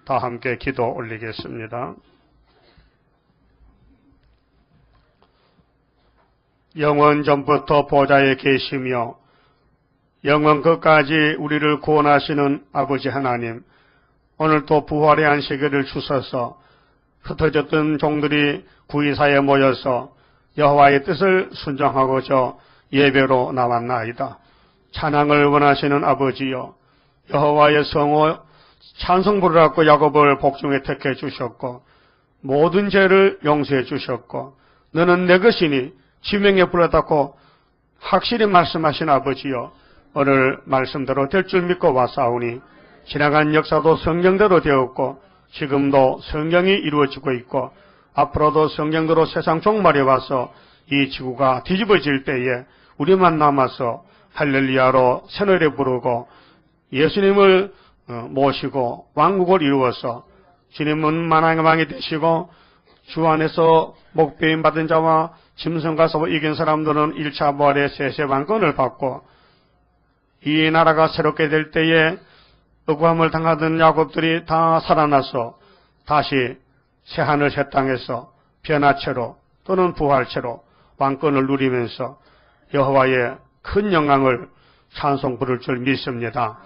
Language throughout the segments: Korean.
다 함께 기도 올리겠습니다. 영원 전부터 보좌에 계시며 영원 끝까지 우리를 구원하시는 아버지 하나님, 오늘도 부활의 안식일을 주셔서 흩어졌던 종들이 구의사에 모여서 여호와의 뜻을 순종하고자 예배로 나왔나이다. 찬양을 원하시는 아버지여, 여호와의 성호 찬송 부르라고 야곱을 복중에 택해 주셨고 모든 죄를 용서해 주셨고 너는 내 것이니 지명에 불러닫고 확실히 말씀하신 아버지여, 오늘 말씀대로 될 줄 믿고 와사오니 지나간 역사도 성경대로 되었고 지금도 성경이 이루어지고 있고 앞으로도 성경대로 세상 종말에 와서 이 지구가 뒤집어질 때에 우리만 남아서 할렐루야로 새노래 부르고 예수님을 모시고 왕국을 이루어서 주님은 만왕의 왕이 되시고 주 안에서 목배임 받은 자와 짐승과 서로 이긴 사람들은 1차 부활의 세세왕권을 받고 이 나라가 새롭게 될 때에 억울함을 당하던 야곱들이 다 살아나서 다시 새하늘 새 땅에서 변화체로 또는 부활체로 왕권을 누리면서 여호와의 큰 영광을 찬송 부를 줄 믿습니다.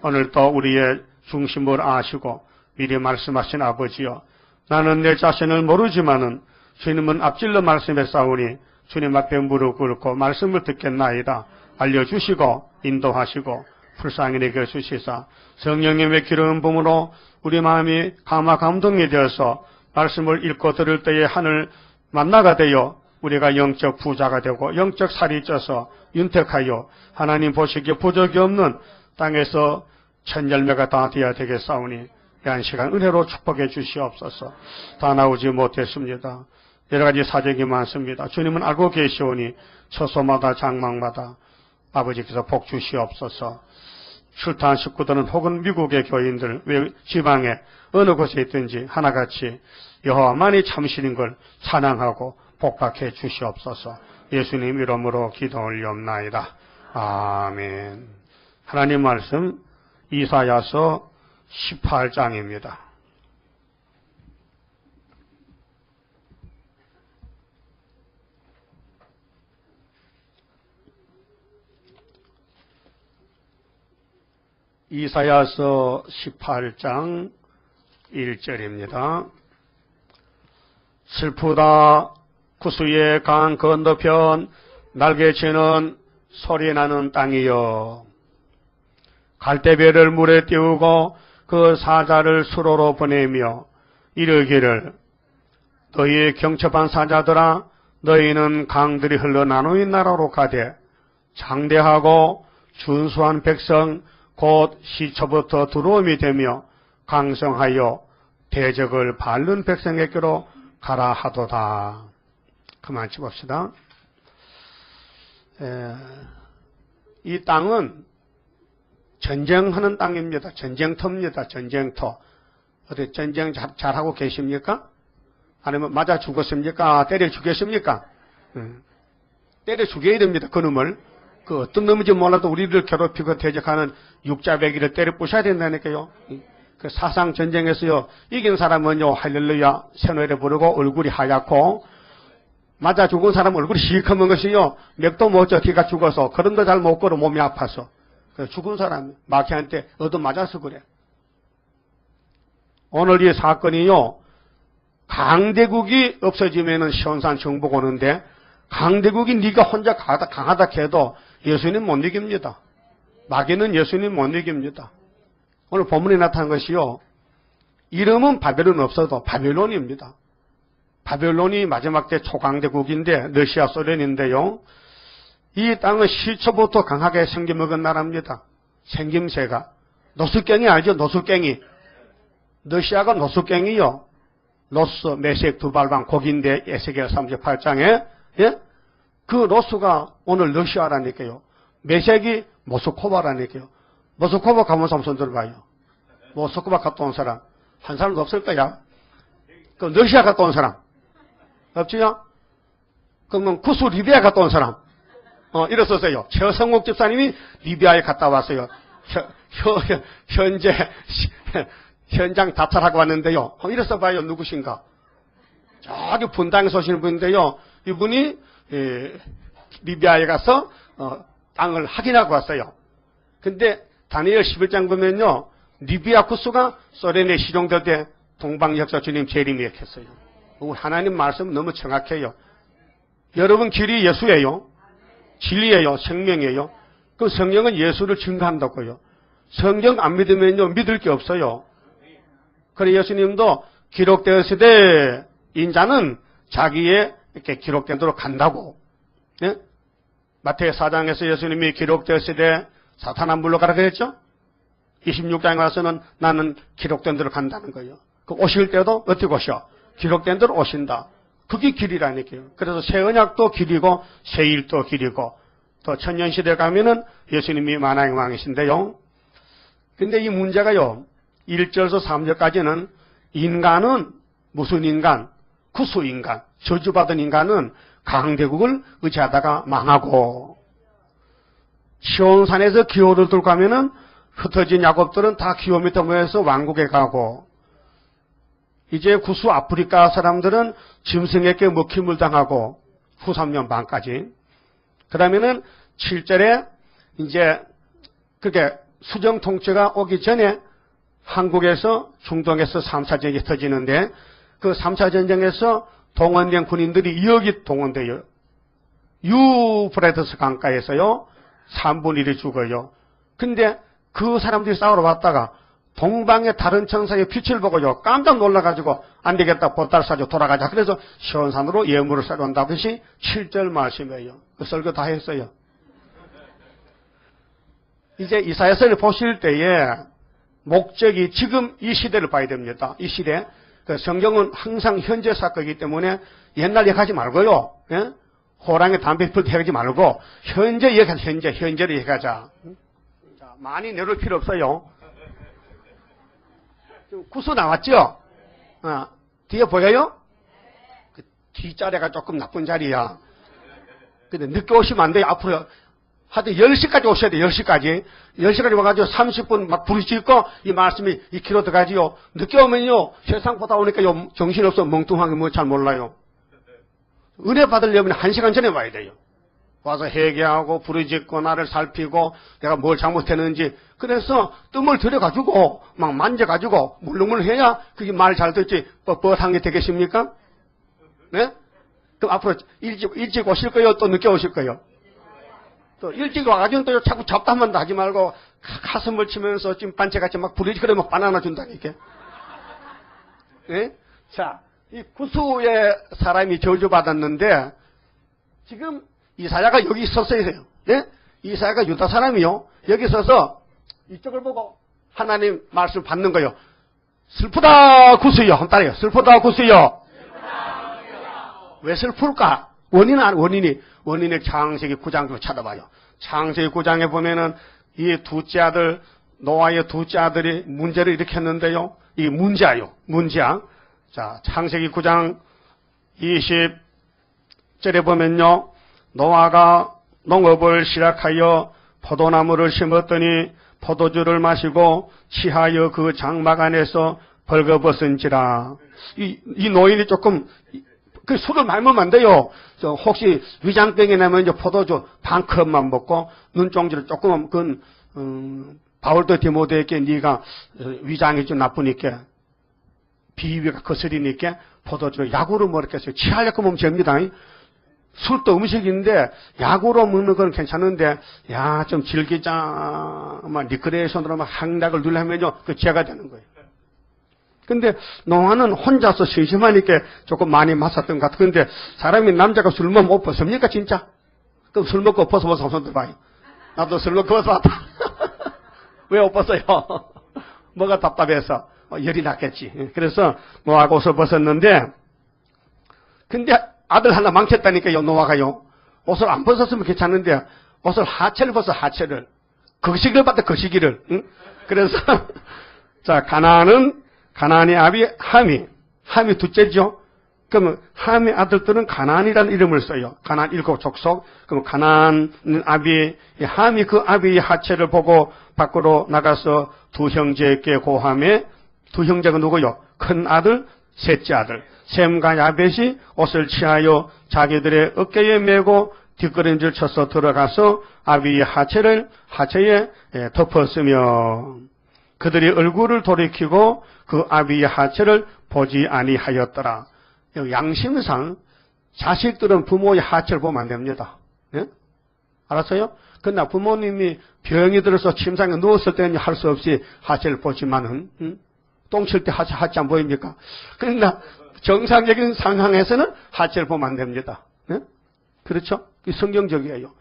오늘도 우리의 중심을 아시고 미리 말씀하신 아버지여, 나는 내 자신을 모르지만은 주님은 앞질러 말씀했사오니 주님 앞에 무릎 꿇고 말씀을 듣겠나이다. 알려주시고 인도하시고 불쌍히 내게 주시사 성령님의 기름 부음으로 우리 마음이 감동이 되어서 말씀을 읽고 들을 때에 하늘 만나가 되어 우리가 영적 부자가 되고 영적 살이 쪄서 윤택하여 하나님 보시기에 부족이 없는 땅에서 천열매가 다 되어야 되겠사오니 이 시간 은혜로 축복해 주시옵소서. 다 나오지 못했습니다. 여러 가지 사정이 많습니다. 주님은 알고 계시오니 처소마다 장막마다 아버지께서 복 주시옵소서. 출타한 식구들은 혹은 미국의 교인들, 외 지방에 어느 곳에 있든지 하나같이 여호와만이 참신인 걸 찬양하고 복박해 주시옵소서. 예수님 이름으로 기도 올리옵나이다. 아멘. 하나님 말씀 이사야서 18장입니다. 이사야서 18장 1절입니다. 슬프다 구수의 강 건너편 날개치는 소리나는 땅이여, 갈대별을 물에 띄우고 그 사자를 수로로 보내며 이르기를 너희의 경첩한 사자들아, 너희는 강들이 흘러나누인 나라로 가되 장대하고 준수한 백성 곧 시초부터 두려움이 되며 강성하여 대적을 밟는 백성에게로 가라 하도다. 그만 칩읍시다. 이 땅은 전쟁하는 땅입니다. 전쟁터입니다. 전쟁터. 어디 전쟁 잘하고 계십니까? 아니면 맞아 죽었습니까? 때려 죽였습니까? 때려 죽여야 됩니다. 그놈을. 그 어떤 놈인지 몰라도 우리를 괴롭히고 대적하는 육자배기를 때려 부셔야 된다니까요. 그 사상 전쟁에서요, 이긴 사람은요 할렐루야 새노래 부르고 얼굴이 하얗고, 맞아 죽은 사람 얼굴이 시커먼 것이요 맥도 못 져 기가 죽어서 걸음도 잘 못 걸어 몸이 아파서 죽은 사람 마귀한테 얻어 맞아서 그래. 오늘 이 사건이요, 강대국이 없어지면은 시온산 정복 오는데 강대국이 네가 혼자 강하다 해도 예수님 못 이깁니다. 마귀는 예수님 못 이깁니다. 오늘 본문에 나타난 것이요, 이름은 바벨론 없어도 바벨론입니다. 바벨론이 마지막 때 초강대국인데 러시아 소련인데요, 이 땅은 시초부터 강하게 생겨먹은 나라입니다. 생김새가 노숙갱이 알죠? 노숙갱이. 러시아가 노숙갱이요, 로스 메섹 두발방 곡인데 에스겔 38장에 예? 그 로스가 오늘 러시아라니까요. 메섹이 모스코바라니까요. 모스코바 가면 한번 손 들어봐요. 모스코바 갔다 온 사람 한 사람도 없을 거야. 그럼 러시아 갔다 온 사람 없지요? 그러면 쿠스 리비아 갔다 온 사람 이랬었어요. 최성욱 집사님이 리비아에 갔다 왔어요. 현재 현장 답찰하고 왔는데요. 이래서 봐요. 누구신가? 저기 분당에서 오시는 분인데요. 이분이 리비아에 가서 땅을 확인하고 왔어요. 근데 다니엘 11장 보면요. 리비아 구스가 소련에 시종될 때 동방역사 주님 재림이었어요. 하나님 말씀 너무 정확해요. 여러분 길이 예수예요. 진리예요. 생명이에요. 그 성경은 예수를 증거한다고요. 성경 안 믿으면요. 믿을 게 없어요. 그래 예수님도 기록되었으되 인자는 자기의 이렇게 기록된 대로 간다고. 예? 마태의 4장에서 예수님이 기록되었으되 사탄아 물러가라 그랬죠? 26장에 와서는 나는 기록된 대로 간다는 거예요. 그 오실 때도 어떻게 오셔? 기록된 대로 오신다. 그게 길이라니까요. 그래서 새 언약도 길이고 새 일도 길이고 또 천년시대 가면은 예수님이 만왕의 왕이신데요. 근데 이 문제가요. 1절에서 3절까지는 인간은 무슨 인간? 구수인간, 저주받은 인간은 강대국을 의지하다가 망하고 시온산에서 기호를 들고 가면은 흩어진 야곱들은 다 기호 밑에 모여서 왕국에 가고 이제 구수 아프리카 사람들은 짐승에게 먹힘을 당하고 후 3년 반까지 그 다음에는 7절에 이제 그게 수정 통치가 오기 전에 한국에서 중동에서 3차 전쟁이 터지는데 그 3차 전쟁에서 동원된 군인들이 2억이 동원돼요. 유프라테스 강가에서요. 3분의 1이 죽어요. 근데 그 사람들이 싸우러 왔다가 동방의 다른 천사의 빛을 보고요. 깜짝 놀라가지고 안 되겠다. 보따리 싸줘 돌아가자. 그래서 시온산으로 예물을 싸간다고 것이 7절 말씀이에요. 그 설교 다 했어요. 이제 이사야서를 보실 때에 목적이 지금 이 시대를 봐야 됩니다. 이 시대. 그 성경은 항상 현재 사건이기 때문에 옛날 얘기하지 말고요. 예? 호랑이 담배 필 때 얘기하지 말고 현재 얘기하자. 현재를 얘기하자. 자, 많이 내놓을 필요 없어요. 구수 나왔죠? 뒤에 보여요? 그 뒷자리가 조금 나쁜 자리야. 근데 늦게 오시면 안 돼요. 앞으로 하여튼 10시까지 오셔야 돼요. 10시까지. 10시까지 와가지고 30분 막 부르짖고 이 말씀이 2km 들어가지요. 늦게 오면요. 세상 보다 오니까요. 정신없어 멍뚱하게 뭐 잘 몰라요. 은혜 받으려면 1시간 전에 와야 돼요. 와서 회개하고 부르짖고 나를 살피고 내가 뭘 잘못했는지 그래서 뜸을 들여가지고 막 만져가지고 물렁물렁해야 그게 말 잘 듣지 뻣뻣한 게 되겠습니까? 네? 그럼 앞으로 일찍 오실 거예요? 또 늦게 오실 거예요? 또 일찍 와가지고 또 자꾸 잡담만 하지 말고 가슴을 치면서 찐반채같이 막 부르짖고 그러면 바나나 준다니까. 네? 자, 이 구수의 사람이 저주받았는데 지금 이사야가 여기 있었어요. 예? 이사야가 유다 사람이요. 여기 서서 이쪽을 보고 하나님 말씀 받는 거요. 슬프다 구수여. 한번 따라해요. 슬프다 구수여. 왜 슬플까? 원인이 창세기 9장으로 찾아봐요. 창세기 9장에 보면은 이 둘째 아들, 노아의 둘째 아들이 문제를 일으켰는데요. 이 문제야. 자, 창세기 9장 20절에 보면요. 노아가 농업을 시작하여 포도나무를 심었더니 포도주를 마시고 취하여 그 장막 안에서 벌거벗은지라. 이 노인이 조금 그 술을 많이 먹으면 안 돼요. 혹시 위장병이 나면 이제 포도주 반 컵만 먹고 눈종지를 조금 바울도 디모데에게 네가 위장이 좀 나쁘니까 비위가 거스리니까 포도주를 약으로 먹겠어요. 취하려고 먹으면 됩니다. 술도 음식인데 약으로 먹는 건 괜찮은데 좀 즐기자 막 리크레이션으로 막 항락을 누르면요 그 죄가 되는 거예요. 근데 노아는 혼자서 심심하니까 조금 많이 마셨던 것 같아. 근데 사람이 남자가 술 먹으면 못 벗습니까 진짜? 그럼 술 먹고 벗어서 손 들어봐요. 나도 술 먹고 벗어봤다. 왜 못 벗어요? 뭐가 답답해서 열이 났겠지. 그래서 노아가 옷을 벗었는데 근데 아들 하나 망쳤다니까요. 노아가요. 옷을 안 벗었으면 괜찮은데 옷을 하체를 벗어 하체를. 거시기를 받아 거시기를. 응? 그래서 자 가나안의 아비 함이 둘째죠. 그러면 함의 아들들은 가나안이라는 이름을 써요. 가나안 7 족속. 그럼 가나안 아비 함이 그 아비의 하체를 보고 밖으로 나가서 두 형제에게 고함에 두 형제가 누구요? 큰 아들, 셋째 아들. 셈과 야벳이 옷을 취하여 자기들의 어깨에 메고 뒷걸음질 쳐서 들어가서 아비의 하체에 덮었으며 그들이 얼굴을 돌이키고 그 아비의 하체를 보지 아니하였더라. 양심상 자식들은 부모의 하체를 보면 안 됩니다. 예? 알았어요? 그러나 부모님이 병이 들어서 침상에 누웠을 때는 할 수 없이 하체를 보지만은 똥칠 때 하체 안 보입니까? 그러나 정상적인 상황에서는 하체를 보면 안 됩니다. 예? 그렇죠? 성경적이에요.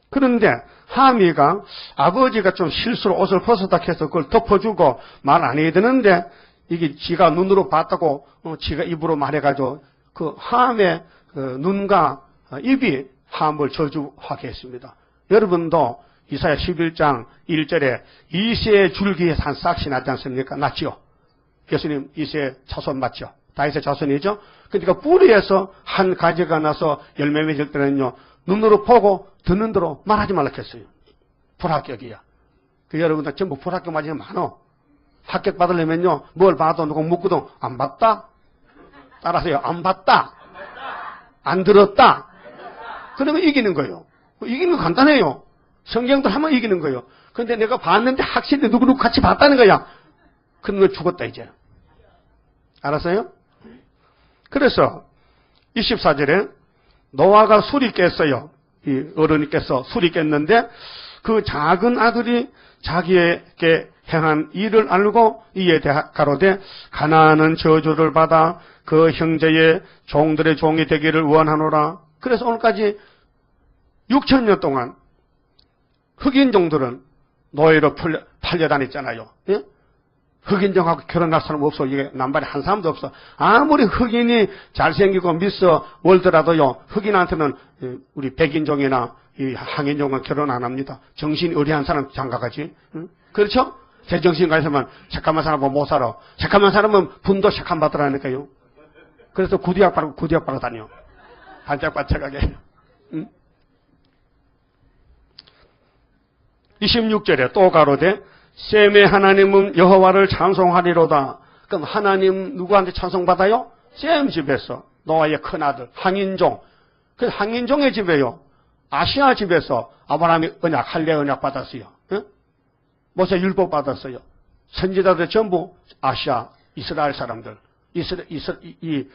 그런데 하미가 아버지가 좀 실수로 옷을 벗었다 해서 그걸 덮어주고 말 안 해야 되는데 이게 지가 눈으로 봤다고 지가 입으로 말해가지고 그 함의 눈과 입이 함을 저주하게 했습니다. 여러분도 이사야 11장 1절에 이새의 줄기에 산 싹이 나지 않습니까? 났지요. 예수님 이새의 자손 맞죠? 다윗의 자손이죠? 그러니까 뿌리에서 한 가지가 나서 열매 맺을 때는요, 눈으로 보고 듣는 대로 말하지 말라 했어요. 불합격이야. 그 여러분들 전부 불합격 맞으면 많어. 합격 받으려면요, 뭘 봐도 누구 묻고도 안 봤다? 따라서요, 안 봤다? 안 들었다? 그러면 이기는 거예요. 이기는 거 간단해요. 성경들 하면 이기는 거예요. 그런데 내가 봤는데 확실히 누구누구 같이 봤다는 거야. 그런 걸 죽었다 이제. 알았어요? 그래서 24절에 노아가 술이 깼어요. 이 어른이께서 술이 깼는데 그 작은 아들이 자기에게 행한 일을 알고 이에 가로되 가나안은 저주를 받아 그 형제의 종들의 종이 되기를 원하노라. 그래서 오늘까지 6,000년 동안 흑인 종들은 노예로 팔려다녔잖아요. 예? 흑인종하고 결혼할 사람 없어. 이게 남발에 한 사람도 없어. 아무리 흑인이 잘생기고 미스 월드라도요, 흑인한테는 우리 백인종이나 이 항인종은 결혼 안 합니다. 정신이 의리한 사람 장가가지. 응? 그렇죠? 제정신 가서만 잠깐만 살아보면 못 살아. 잠깐만 살아면 분도 샥한 받으라니까요. 그래서 구디약 바로 다녀. 반짝반짝하게. 응? 26절에 또 가로되 셈의 하나님은 여호와를 찬송하리로다. 그럼 하나님 누구한테 찬송받아요? 셈 집에서 노아의 큰아들 항인종. 그 항인종의 집에요. 아시아 집에서 아브라함이 언약 할례 언약 받았어요. 예? 모세 율법 받았어요. 선지자들 전부 아시아 이스라엘 사람들. 이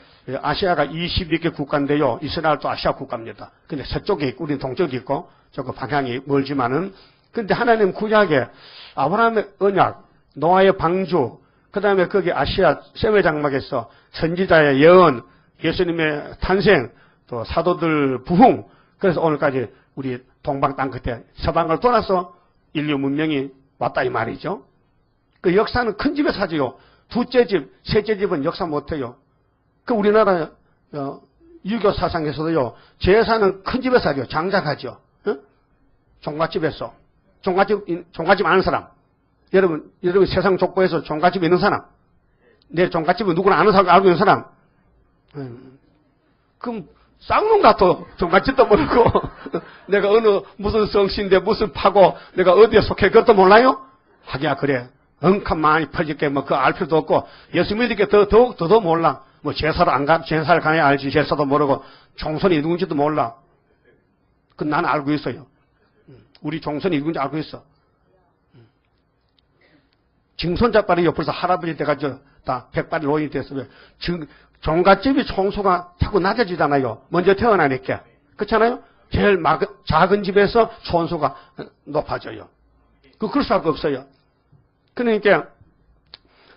아시아가 22개 국가인데요. 이스라엘도 아시아 국가입니다. 근데 서쪽에 있고 우리는 동쪽에 있고 저거 방향이 멀지만은 근데 하나님 구약에 아브라함의 언약, 노아의 방주, 그 다음에 거기 아시아 셈의 장막에서 선지자의 예언, 예수님의 탄생, 또 사도들 부흥, 그래서 오늘까지 우리 동방 땅 끝에 서방을 떠나서 인류 문명이 왔다 이 말이죠. 그 역사는 큰 집에서 하지요. 둘째 집, 셋째 집은 역사 못해요. 그 우리나라 유교 사상에서도요. 제사는 큰 집에서 하죠. 장작하죠. 어? 종갓집에서. 종갓집 아는 사람. 여러분 세상 족보에서 종갓집 있는 사람. 내 종갓집은 누구나 아는 사람, 알고 있는 사람. 그럼 쌍놈 같아. 종갓집도 모르고. 내가 무슨 성씨인데 무슨 파고 내가 어디에 속해 그것도 몰라요? 하기야 그래. 엉큼 많이 퍼질게 뭐 그 알 필요도 없고 예수 믿을게 더욱 몰라. 뭐 제사를 제사를 가야 알지. 제사도 모르고 종손이 누군지도 몰라. 그 난 알고 있어요. 우리 종손이 누군지 알고 있어. 증손자빨이요. 벌써 할아버지 돼가지고 다 백발이 노인이 됐어요. 종갓집이 총수가 자꾸 낮아지잖아요. 먼저 태어나니까. 그렇잖아요? 제일 작은 집에서 총수가 높아져요. 그럴 수밖에 없어요. 그러니까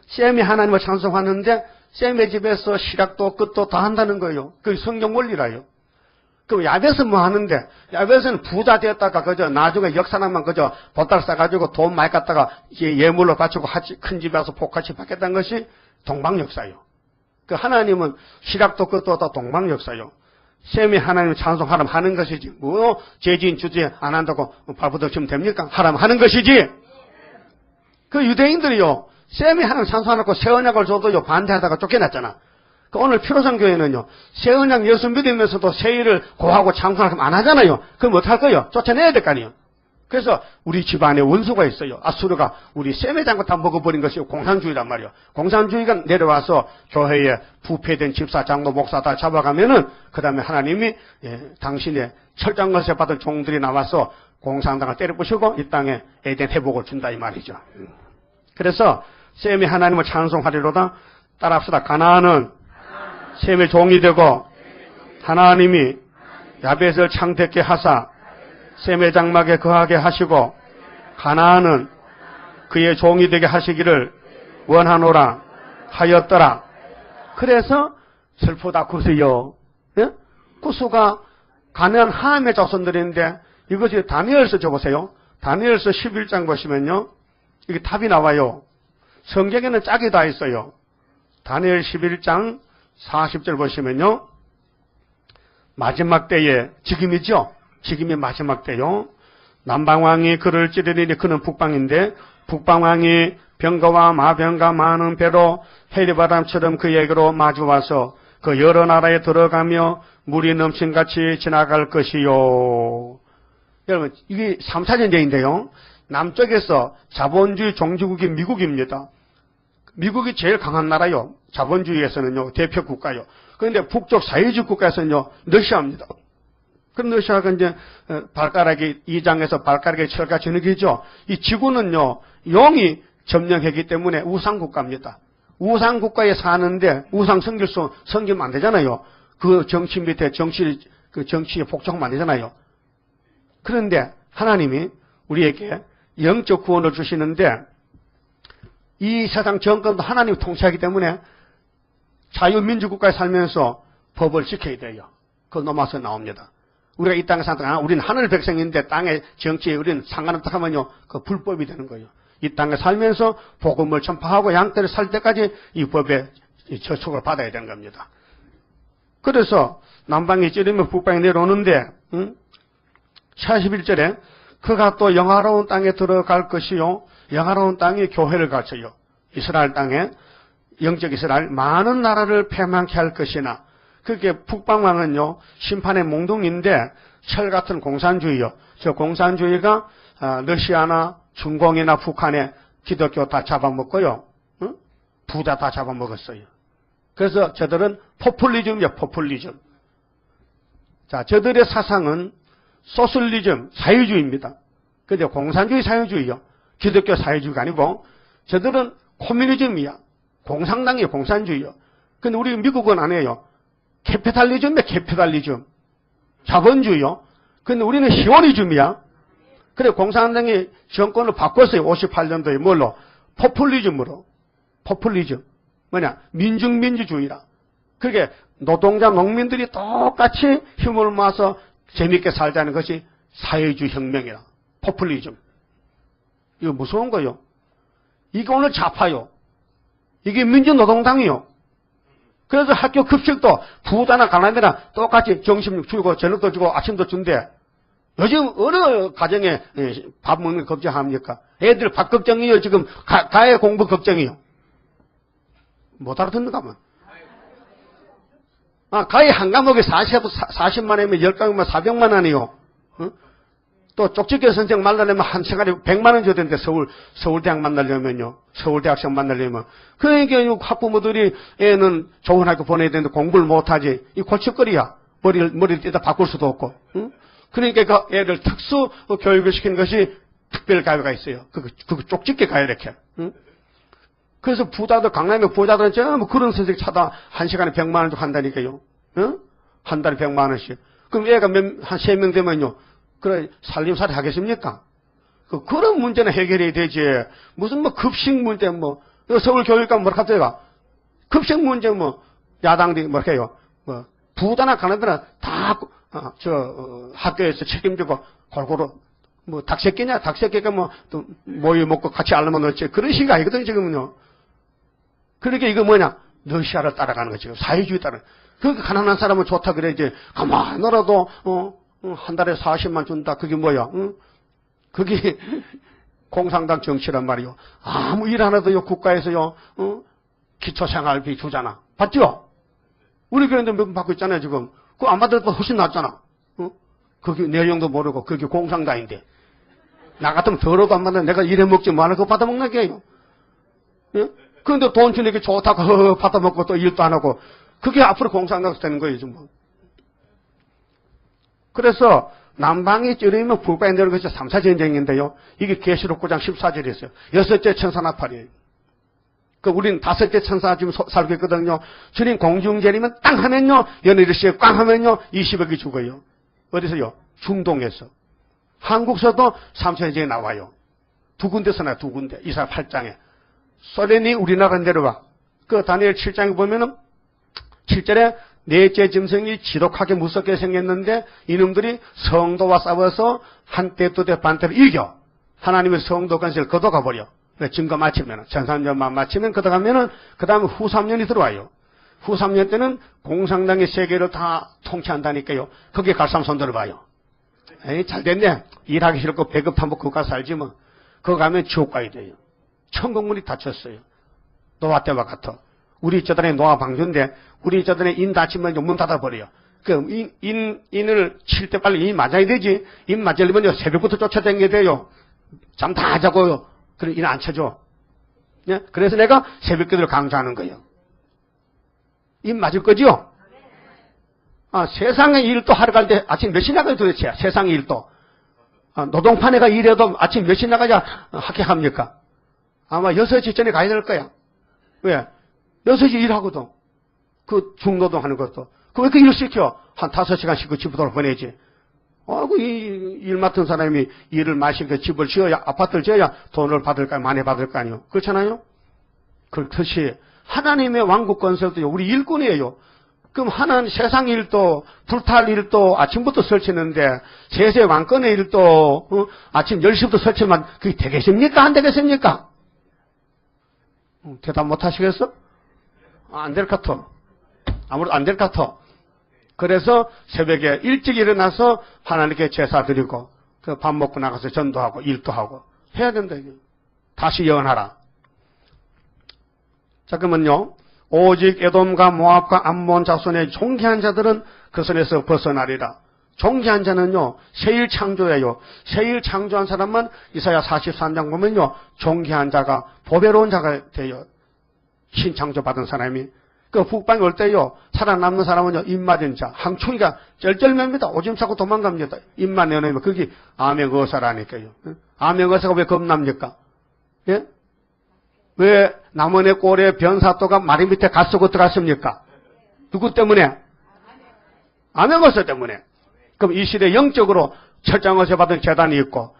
셈이 하나님을 찬송하는데 셈의 집에서 시락도 끝도 다 한다는 거예요. 그게 성경 원리라요. 그럼 야벳은 뭐 하는데, 야벳은 부자 되었다가 그저 나중에 역사나만 그저 보따리 싸가지고 돈 많이 갖다가 예물로 바치고 큰 집에 와서 복같이 받겠다는 것이 동방 역사예요. 그 하나님은 시락도 끝도 다 동방 역사예요. 셈이 하나님 찬송하람 하는 것이지. 뭐 죄지은 주제 안 한다고 발부덕치면 됩니까? 하람 하는 것이지. 그 유대인들이요. 셈이 하나님 찬송하고 새 언약을 줘도요 반대하다가 쫓겨났잖아. 그 오늘 피로상 교회는요, 새 언약 예수 믿으면서도 새 일을 고하고 찬송하면 안 하잖아요. 그럼 어떡할 거예요? 쫓아내야 될 거 아니에요. 그래서 우리 집안에 원수가 있어요. 아수르가 우리 쇠매장고 다 먹어버린 것이 공산주의란 말이에요. 공산주의가 내려와서 교회에 부패된 집사, 장로, 목사 다 잡아가면은 그 다음에 하나님이 당신의 철장것에 받은 종들이 나와서 공산당을 때려부시고 이 땅에 에덴 회복을 준다 이 말이죠. 그래서 셈이 하나님을 찬송하리로다. 따라합시다. 가나안은 셈의 종이 되고 하나님이 야벳을 창택케 하사 셈의 장막에 거하게 하시고 가나안은 그의 종이 되게 하시기를 원하노라 하였더라. 그래서 슬프다 구스요. 예? 구스가 가나안 함의 자손들인데 이것이 다니엘서 적으세요. 다니엘서 11장 보시면요. 이게 답이 나와요. 성경에는 짝이 다 있어요. 다니엘 11장 40절 보시면요. 마지막 때에 지금이죠. 지금이 마지막 때요. 남방왕이 그를 찌르리니 그는 북방인데 북방왕이 병거와 마병과 많은 배로 해리바람처럼 그에게로 마주와서 그 여러 나라에 들어가며 물이 넘친같이 지나갈 것이요. 여러분 이게 3차 전쟁인데요. 남쪽에서 자본주의 종주국이 미국입니다. 미국이 제일 강한 나라요. 자본주의에서는요. 대표 국가요. 그런데 북쪽 사회주의 국가에서는요. 러시아입니다. 그럼 러시아가 이제 발가락이 2장에서 발가락에 철가 진흙이죠. 이 지구는요. 용이 점령했기 때문에 우상국가입니다. 우상국가에 사는데 우상 섬기면 안 되잖아요. 그 정치 밑에 정치에 복종하면 안 되잖아요. 그런데 하나님이 우리에게 영적 구원을 주시는데 이 세상 정권도 하나님이 통치하기 때문에 자유민주국가에 살면서 법을 지켜야 돼요. 그거 넘어서 나옵니다. 우리가 이 땅에 산다. 우리는 하늘 백성인데 땅의 정치에 우리는 상관없다 하면요. 그 불법이 되는 거예요. 이 땅에 살면서 복음을 전파하고 양떼를 살 때까지 이 법에 저촉을 받아야 되는 겁니다. 그래서 남방이 찌르면 북방이 내려오는데 41절에 그가 또 영화로운 땅에 들어갈 것이요. 영화로운 땅이 교회를 갖춰요. 이스라엘 땅에 영적 이스라엘 많은 나라를 패망케 할 것이나 그게 북방왕은요. 심판의 몽둥인데 철 같은 공산주의요. 저 공산주의가 러시아나 중공이나 북한에 기독교 다 잡아먹고요. 부자 다 잡아먹었어요. 그래서 저들은 포퓰리즘이요. 포퓰리즘. 자, 저들의 사상은 소셜리즘, 사회주의입니다. 근데 공산주의 사회주의요. 기독교 사회주의가 아니고 저들은 코뮤니즘이야. 공산당이요. 공산주의요. 근데 우리 미국은 안 해요. 캐피탈리즘이야. 캐피탈리즘. 자본주의요. 근데 우리는 시오니즘이야. 그래 공산당이 정권을 바꿨어요. 58년도에 뭘로? 포퓰리즘으로. 포퓰리즘. 뭐냐? 민중민주주의라. 그게 노동자 농민들이 똑같이 힘을 모아서 재밌게 살자는 것이 사회주의 혁명이라. 포퓰리즘. 이거 무서운 거요. 이게 오늘 좌파요. 이게 민주노동당이요. 그래서 학교 급식도 부자나 가난이나 똑같이 점심 주고 저녁도 주고 아침도 준대. 요즘 어느 가정에 밥 먹는 거 걱정합니까? 애들 밥 걱정이요. 지금 가해 공부 걱정이요. 못 알아듣는가 면. 가해 한 과목에 40만 원이면 10과목이면 400만 원이요. 또 쪽집게 선생 만나려면 한 시간에 100만 원 줘야 되는데 서울대학 만나려면요. 서울대학생 만나려면. 그러니까 학부모들이 애는 좋은 학교 보내야 되는데 공부를 못하지. 이 골칫거리야. 머리를 떼다 바꿀 수도 없고. 그러니까 그 애를 특수 교육을 시키는 것이 특별가요가 있어요. 그거 쪽집게 가요 이렇게. 그래서 부자들 강남에 부자들은 전부 그런 선생 찾아 한 시간에 100만 원 주고 한다니까요. 한 달에 100만 원씩. 그럼 애가 한 3명 되면요. 그래 살림살이 하겠습니까? 그런 문제는 해결이 되지. 무슨 급식 문제 서울교육감 뭐라 합니까? 급식 문제 야당들이 뭐라 해요? 부자나 가난들은 다 학교에서 책임지고 골고루 닭새끼냐? 닭새끼가 또 모유 먹고 같이 알면 넣지. 그런 식이 아니거든 지금은요. 그러니까 이거 뭐냐? 러시아를 따라가는 거죠. 사회주의 따라. 그러니까 가난한 사람은 좋다 그래야지. 가만 놀아도 한 달에 40만 준다. 그게 뭐야? 그게 공산당 정치란 말이요. 아무 일 하나도요 국가에서요 기초생활비 주잖아. 봤죠? 우리 교회도 몇 번 받고 있잖아요 지금. 그거 안 받을 때 훨씬 낫잖아. 그게 내용도 모르고 그게 공산당인데. 나 같으면 더러도 안 받아. 내가 이래 먹지 말고 그거 받아먹는 게요. 예? 그런데 돈 주니까 좋다고 받아먹고 또 일도 안 하고. 그게 앞으로 공산당에서 되는 거예요, 정말. 그래서 남방이 찌르면 북방이 내려오는 것이 3차 전쟁인데요. 이게 계시록 9장 14절에 있어요. 여섯째 천사나팔이에요. 우린 다섯째 천사 지금 살고 있거든요. 주님 공중전이면 땅 하면요. 연일시에 꽝 하면요. 20억이 죽어요. 어디서요? 중동에서. 한국서도 3차 전쟁이 나와요. 두 군데서 나요. 두 군데. 이사 8장에. 소련이 우리나라 내려와. 그 다니엘 7장에 보면은 7절에 넷째 짐승이 지독하게 무섭게 생겼는데 이놈들이 성도와 싸워서 한때 두 대 반대로 이겨. 하나님의 성도 건설을 걷어가 버려. 증거 마치면, 전산전만 마치면 걷어가면은 그 다음에 후 3년이 들어와요. 후 3년 때는 공산당의 세계를 다 통치한다니까요. 거기에 갈삼 손 들어봐요. 에이, 잘 됐네. 일하기 싫고 배급하면 그거 가서 살지 뭐. 그거 가면 지옥 가야 돼요. 천국문이 닫혔어요. 노아 때와 같아. 우리 저들의 노아 방주인데 우리 저들의 인 다치면 문 닫아버려요. 그 인을 칠 때 빨리 인 맞아야 되지. 인 맞으려면 새벽부터 쫓아다녀야 돼요. 잠 다 자고요. 그래 인 안 쳐줘. 네? 그래서 내가 새벽 기도를 강조하는 거예요. 인 맞을 거지요? 세상의 일도 하러 갈 때 아침 몇 시 나가요 도대체? 세상의 일도. 노동판에가 일해도 아침 몇 시 나가야 합격합니까? 아마 6시 전에 가야 될 거야. 왜? 6시 일하거든. 그 중노동 하는 것도. 그 왜 그 일 시켜? 한 5시간씩 그 집으로 보내지. 이 일 맡은 사람이 일을 마시고 집을 지어야, 아파트를 지어야 돈을 받을까, 많이 받을 거 아니요. 그렇잖아요? 그렇듯이 하나님의 왕국 건설도 우리 일꾼이에요. 그럼 하나님 세상 일도, 불탈 일도 아침부터 설치는데, 세세 왕권의 일도, 아침 10시부터 설치면 그게 되겠습니까? 안 되겠습니까? 대답 못 하시겠어? 안 될 것 같아. 아무래도 안 될 것 같아. 그래서 새벽에 일찍 일어나서 하나님께 제사 드리고, 밥 먹고 나가서 전도하고, 일도 하고, 해야 된다, 이게. 다시 예언하라. 자, 그러면요. 오직 에돔과 모압과 암몬 자손의 존귀한 자들은 그 손에서 벗어나리라. 존귀한 자는요, 새일 창조예요. 새일 창조한 사람은 이사야 43장 보면요, 존귀한 자가, 보배로운 자가 돼요. 신창조 받은 사람이. 그 북방에 올 때요, 살아남는 사람은요, 입맞은 자, 항충이가 쩔쩔맵니다. 오줌 싸고 도망갑니다. 입만 내놓으면 그게 암행어사라니까요. 암행어사가 왜 겁납니까? 예? 왜 남원의 꼴에 변사또가 마리 밑에 갓 쏘고 들어갔습니까? 누구 때문에? 암행어사 때문에. 그럼 이 시대 영적으로 철장어사 받은 재단이 있고,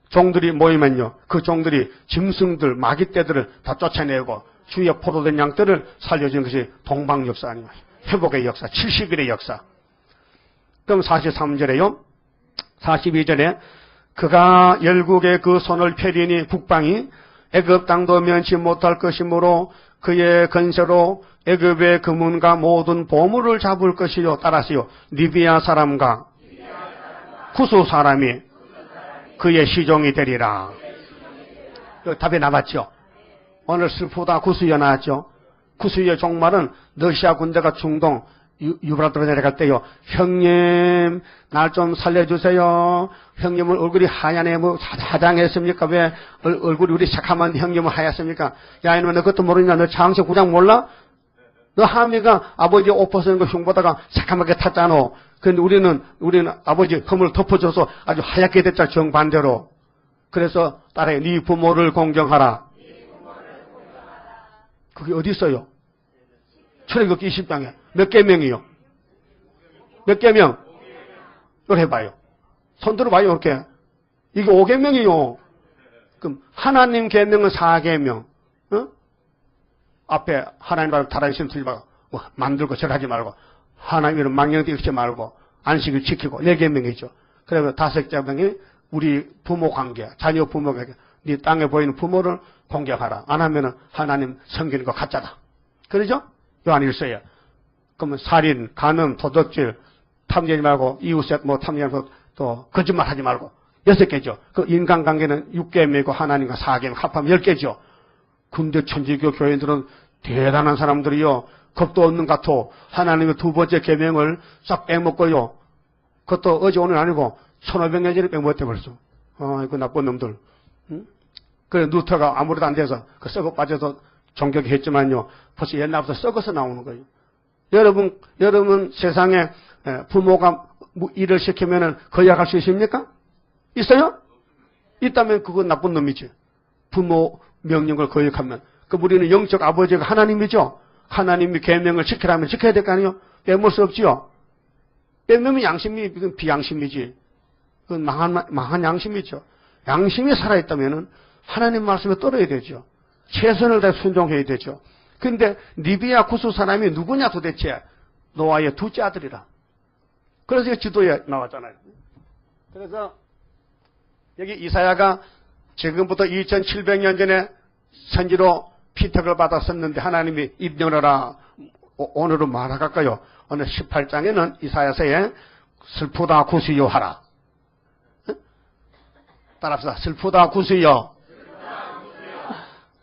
종들이 모이면요, 그 종들이 짐승들, 마귀떼들을 다 쫓아내고, 주위에 포로된 양떼를 살려주는 것이 동방역사 아니에요. 회복의 역사, 70일의 역사. 그럼 43절에요. 42절에 그가 열국의 그 손을 펴리니 북방이 애굽 땅도 면치 못할 것이므로 그의 건세로 애굽의 금은과 모든 보물을 잡을 것이요. 따라서요. 리비아 사람과 구수 사람이 그의 시종이 되리라. 답이 나왔죠. 오늘 슬프다 구수여 나왔죠. 구수의 종말은 러시아 군대가 중동 유브라토로 내려갈 때요. 형님 날 좀 살려주세요. 형님은 얼굴이 하얀에 뭐 화장했습니까? 왜 얼굴이 우리 새카만 형님은 하얗습니까? 야 이놈아 너 그것도 모르냐? 너 장세 구장 몰라? 너 하미가 아버지 옷 벗은 거 흉보다가 새카맣게 탔잖아. 근데 우리는 아버지 흠을 덮어줘서 아주 하얗게 됐자 정반대로. 그래서 따라해 네 부모를 공경하라. 그게 어디 있어요? 출애굽기 20장에 몇 계명이요? 몇 계명? 이걸 해봐요. 손 들어봐요. 이렇게. 이게 5계명이요. 그럼 하나님 계명은 4계명. 어? 앞에 하나님 말고 다른 있으면 틀지 말고 뭐 만들고 절하지 말고 하나님 이름 망령도 읽지 말고 안식을 지키고 4계명이죠. 그러면 5계명이 우리 부모 관계, 자녀 부모 관계. 네 땅에 보이는 부모를 공격하라. 안 하면은 하나님 섬기는 거 가짜다. 그러죠? 요한일서에. 그러면 살인, 간음, 도둑질, 탐지하지 말고 이웃에 뭐 탐지하고 또 거짓말 하지 말고 6개죠. 그 인간관계는 6계명이고 하나님과 4계명 합하면 10개죠. 근데 천주교 교인들은 대단한 사람들이요. 겁도 없는 것 같아. 하나님의 두 번째 계명을 싹 빼먹고요. 그것도 어제 오늘 아니고 1500년 전에 빼먹었대 벌써. 그 나쁜 놈들. 응? 그래, 루터가 아무래도 안 돼서 그 썩어 빠져서 종교했지만요. 벌써 옛날부터 썩어서 나오는 거예요. 여러분 세상에 부모가 일을 시키면은 거역할 수 있습니까? 있어요? 있다면 그건 나쁜 놈이지. 부모 명령을 거역하면. 그 우리는 영적 아버지가 하나님이죠. 하나님이 계명을 지키라면 지켜야 될 거 아니에요? 빼먹을 수 없지요. 빼먹으면 양심이 비양심이지. 그건 망한 양심이죠. 양심이 살아있다면은 하나님 말씀에 떨어야 되죠. 최선을 다해 순종해야 되죠. 근데 리비아 구스 사람이 누구냐 도대체? 노아의 둘째 아들이라. 그래서 지도에 나왔잖아요. 그래서 여기 이사야가 지금부터 2700년 전에 선지로 피택을 받았었는데 하나님이 입 열어라. 오늘은 말할까요? 오늘 18장에는 이사야서에 슬프다 구스여 하라. 따라합시다. 슬프다 구스여.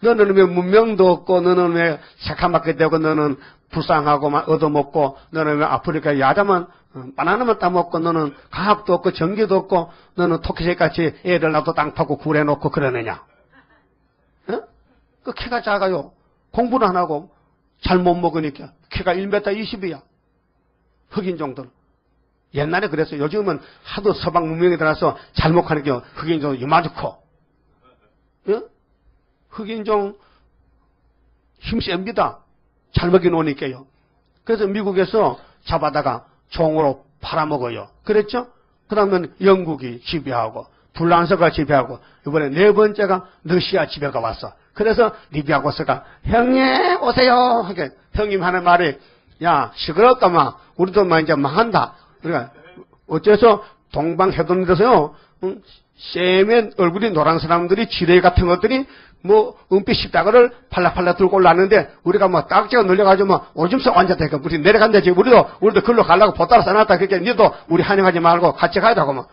너는 왜 문명도 없고 너는 왜 새카맣게 되고 너는 불쌍하고만 얻어먹고 너는 왜 아프리카 야자만 바나나만 따먹고 너는 과학도 없고 전기도 없고 너는 토끼새같이 애를 낳아도 땅 파고 굴에 놓고 그러느냐. 어? 그 키가 작아요. 공부를 안 하고 잘 못 먹으니까 키가 1m 20이야. 흑인종들. 옛날에 그랬어요. 요즘은 하도 서방 문명에 들어서 잘 먹하니까 흑인종 이마저 커. 어? 흑인종 힘 셉니다. 잘 먹여놓으니까요. 그래서 미국에서 잡아다가 종으로 팔아먹어요. 그랬죠? 그러면 영국이 지배하고 불란서가 지배하고 이번에 네 번째가 러시아 지배가 왔어. 그래서 리비아 고스가 형님 오세요 하게 형님 하는 말이 야 시끄럽까마 우리도 이제 망한다. 그러니까 어째서 동방해돋이라서요. 쎄면 얼굴이 노란 사람들이 지뢰 같은 것들이 뭐 은빛 십자가를 팔라팔라 들고 올라왔는데 우리가 뭐 딱지가 늘려가지고 뭐 오줌서 앉았다니까 우리 내려간다지 우리도 글로 가려고 보따라 써놨다 그러니까 니도 우리 환영하지 말고 같이 가자고 뭐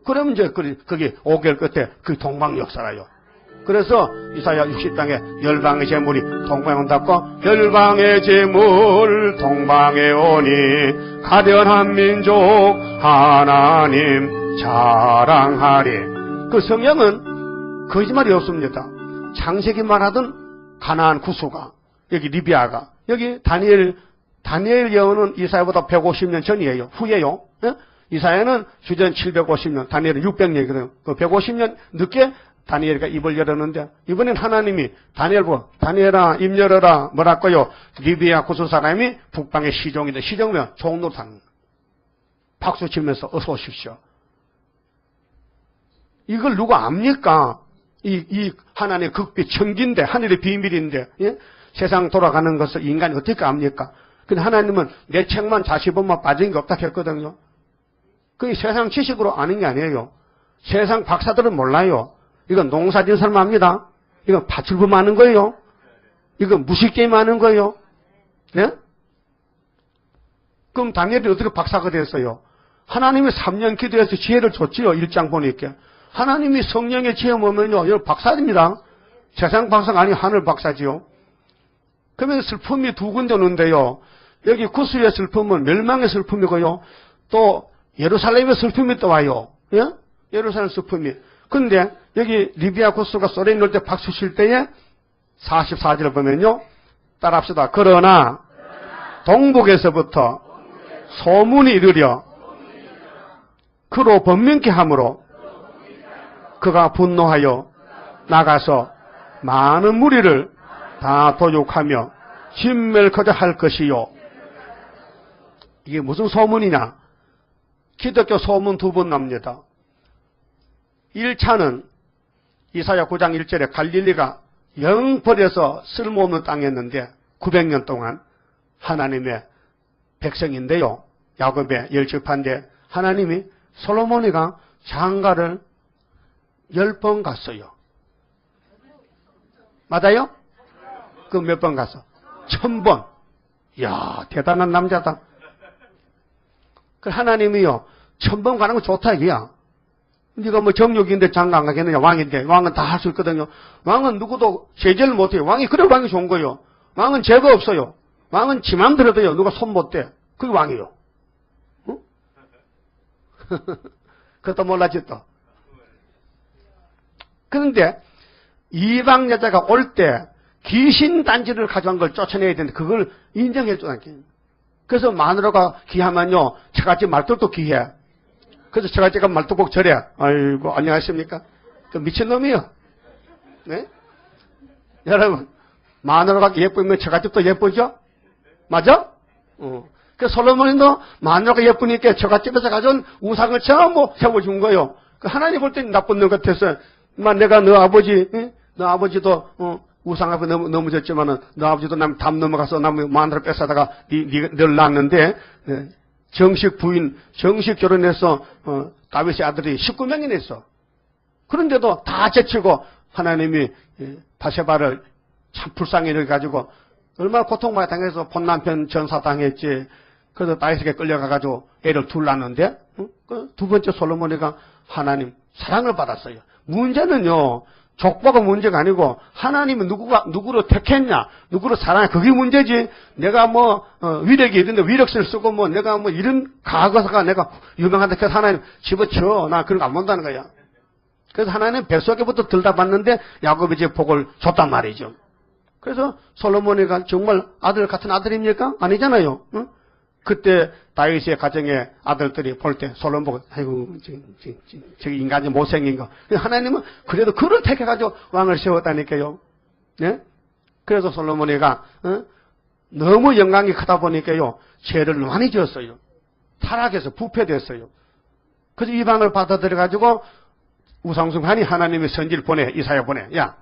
그러면 이제 거기 5개월 끝에 그 동방 역사라요. 그래서 이사야 60장에 열방의 재물이 동방에 온다고 열방의 재물 동방에 오니 가련한 민족 하나님 자랑하리. 그 성경은 거짓말이 없습니다. 창세기 말하던 가나안 구수가 여기 리비아가 여기 다니엘 예언은 이사야보다 150년 전이에요. 후예요. 예? 이사야는 주전 750년 다니엘은 600년이거든요. 그 150년 늦게 다니엘가 입을 열었는데 이번엔 하나님이 다니엘아 입 열어라 뭐랄까요. 리비아 구수 사람이 북방의 시종인데 시종이면 종노릇하는 박수 치면서 어서 오십시오. 이걸 누가 압니까? 이 하나님의 극비 천기인데 하늘의 비밀인데 예? 세상 돌아가는 것을 인간이 어떻게 압니까? 근데 하나님은 내 책만 자시본만 빠진 게 없다 했거든요. 그게 세상 지식으로 아는 게 아니에요. 세상 박사들은 몰라요. 이건 농사진 사람 압니다. 이건 파출부 하는 거예요. 이건 무식게임 하는 거예요. 예? 그럼 다니엘이 어떻게 박사가 됐어요? 하나님이 3년 기도해서 지혜를 줬지요. 1장 보니까. 하나님이 성령의 지혜 오면요. 여러분 박사입니다. 세상 박사가 아니고 하늘 박사지요. 그러면 슬픔이 두 군데 오는데요. 여기 구스의 슬픔은 멸망의 슬픔이고요. 또 예루살렘의 슬픔이 또 와요. 예? 예루살렘 슬픔이. 근데 여기 리비아 구스가 소리 넣을 때 박수 칠 때에 44절을 보면요. 따라합시다. 그러나 동북에서부터 소문이 이르려 그로 번명케 함으로 그가 분노하여 나가서 많은 무리를 다 도륙하며 진멸코자 할 것이요. 이게 무슨 소문이냐? 기독교 소문 두 번 납니다. 1차는 이사야 9장 1절에 갈릴리가 영 버려서 쓸모없는 땅이었는데 900년 동안 하나님의 백성인데요. 야곱의 열집한데 하나님이 솔로몬이가 장가를 10번 갔어요. 맞아요? 그 몇 번 갔어? 1000번. 이야, 대단한 남자다. 그 하나님이요, 1000번 가는 거 좋다, 이게야. 네가 뭐 정육인데 장가 안 가겠느냐, 왕인데. 왕은 다 할 수 있거든요. 왕은 누구도 제재를 못해요. 왕이, 그래 왕이 좋은 거예요. 왕은 죄가 없어요. 왕은 지 맘대로 돼요. 누가 손 못 대. 그게 왕이요. 응? 그것도 몰랐지 또. 그런데 이방 여자가 올 때 귀신 단지를 가져간 걸 쫓아내야 되는데 그걸 인정해 주는 게. 그래서 마누라가 귀하면요, 처갓집 말뚝도 귀해. 그래서 처갓집가 말뚝 꼭 절해. 아이고, 안녕하십니까? 그 미친놈이요. 네? 여러분, 마누라가 예쁘면 처갓집도 예쁘죠? 맞아? 그래서 솔로몬도 마누라가 예쁘니까 처갓집에서 가져온 우상을 전부 세워준 거예요. 그 하나님 볼 때 나쁜 놈 같아서, 내가 너 아버지, 너 아버지도, 우상 앞에 넘어졌지만은, 너 아버지도 담 넘어가서 마누라 뺏어다가 널 낳았는데, 정식 부인, 정식 결혼해서, 다윗의 아들이 19명이나 있어. 그런데도 다 제치고, 하나님이 바세바를 참 불쌍히 가지고, 얼마나 고통받아 당해서 본 남편 전사당했지. 그래서 다윗에게 끌려가가지고 애를 둘 낳았는데, 두 번째 솔로몬이가 하나님 사랑을 받았어요. 문제는요, 족보가 문제가 아니고, 하나님은 누구를 택했냐, 누구를 사랑해. 그게 문제지. 내가 위력이 있는데 위력을 쓰고 내가 이런 과거사가 내가 유명하다 해서 하나님 집어쳐. 나 그런 거 안 본다는 거야. 그래서 하나님 뱃속에부터 들다 봤는데 야곱이 이제 복을 줬단 말이죠. 그래서 솔로몬이가 정말 아들 같은 아들입니까? 아니잖아요. 응? 그때 다윗의 가정의 아들들이 볼 때 솔로몬 보고 아이고 저기 인간이 못생긴 거. 하나님은 그래도 그를 택해가지고 왕을 세웠다니까요. 네? 그래서 솔로몬이가 너무 영광이 크다 보니까요 죄를 많이 지었어요. 타락해서 부패됐어요. 그래서 이방을 받아들여가지고 우상숭하니 하나님의 선지를 보내, 이사야 보내. 야,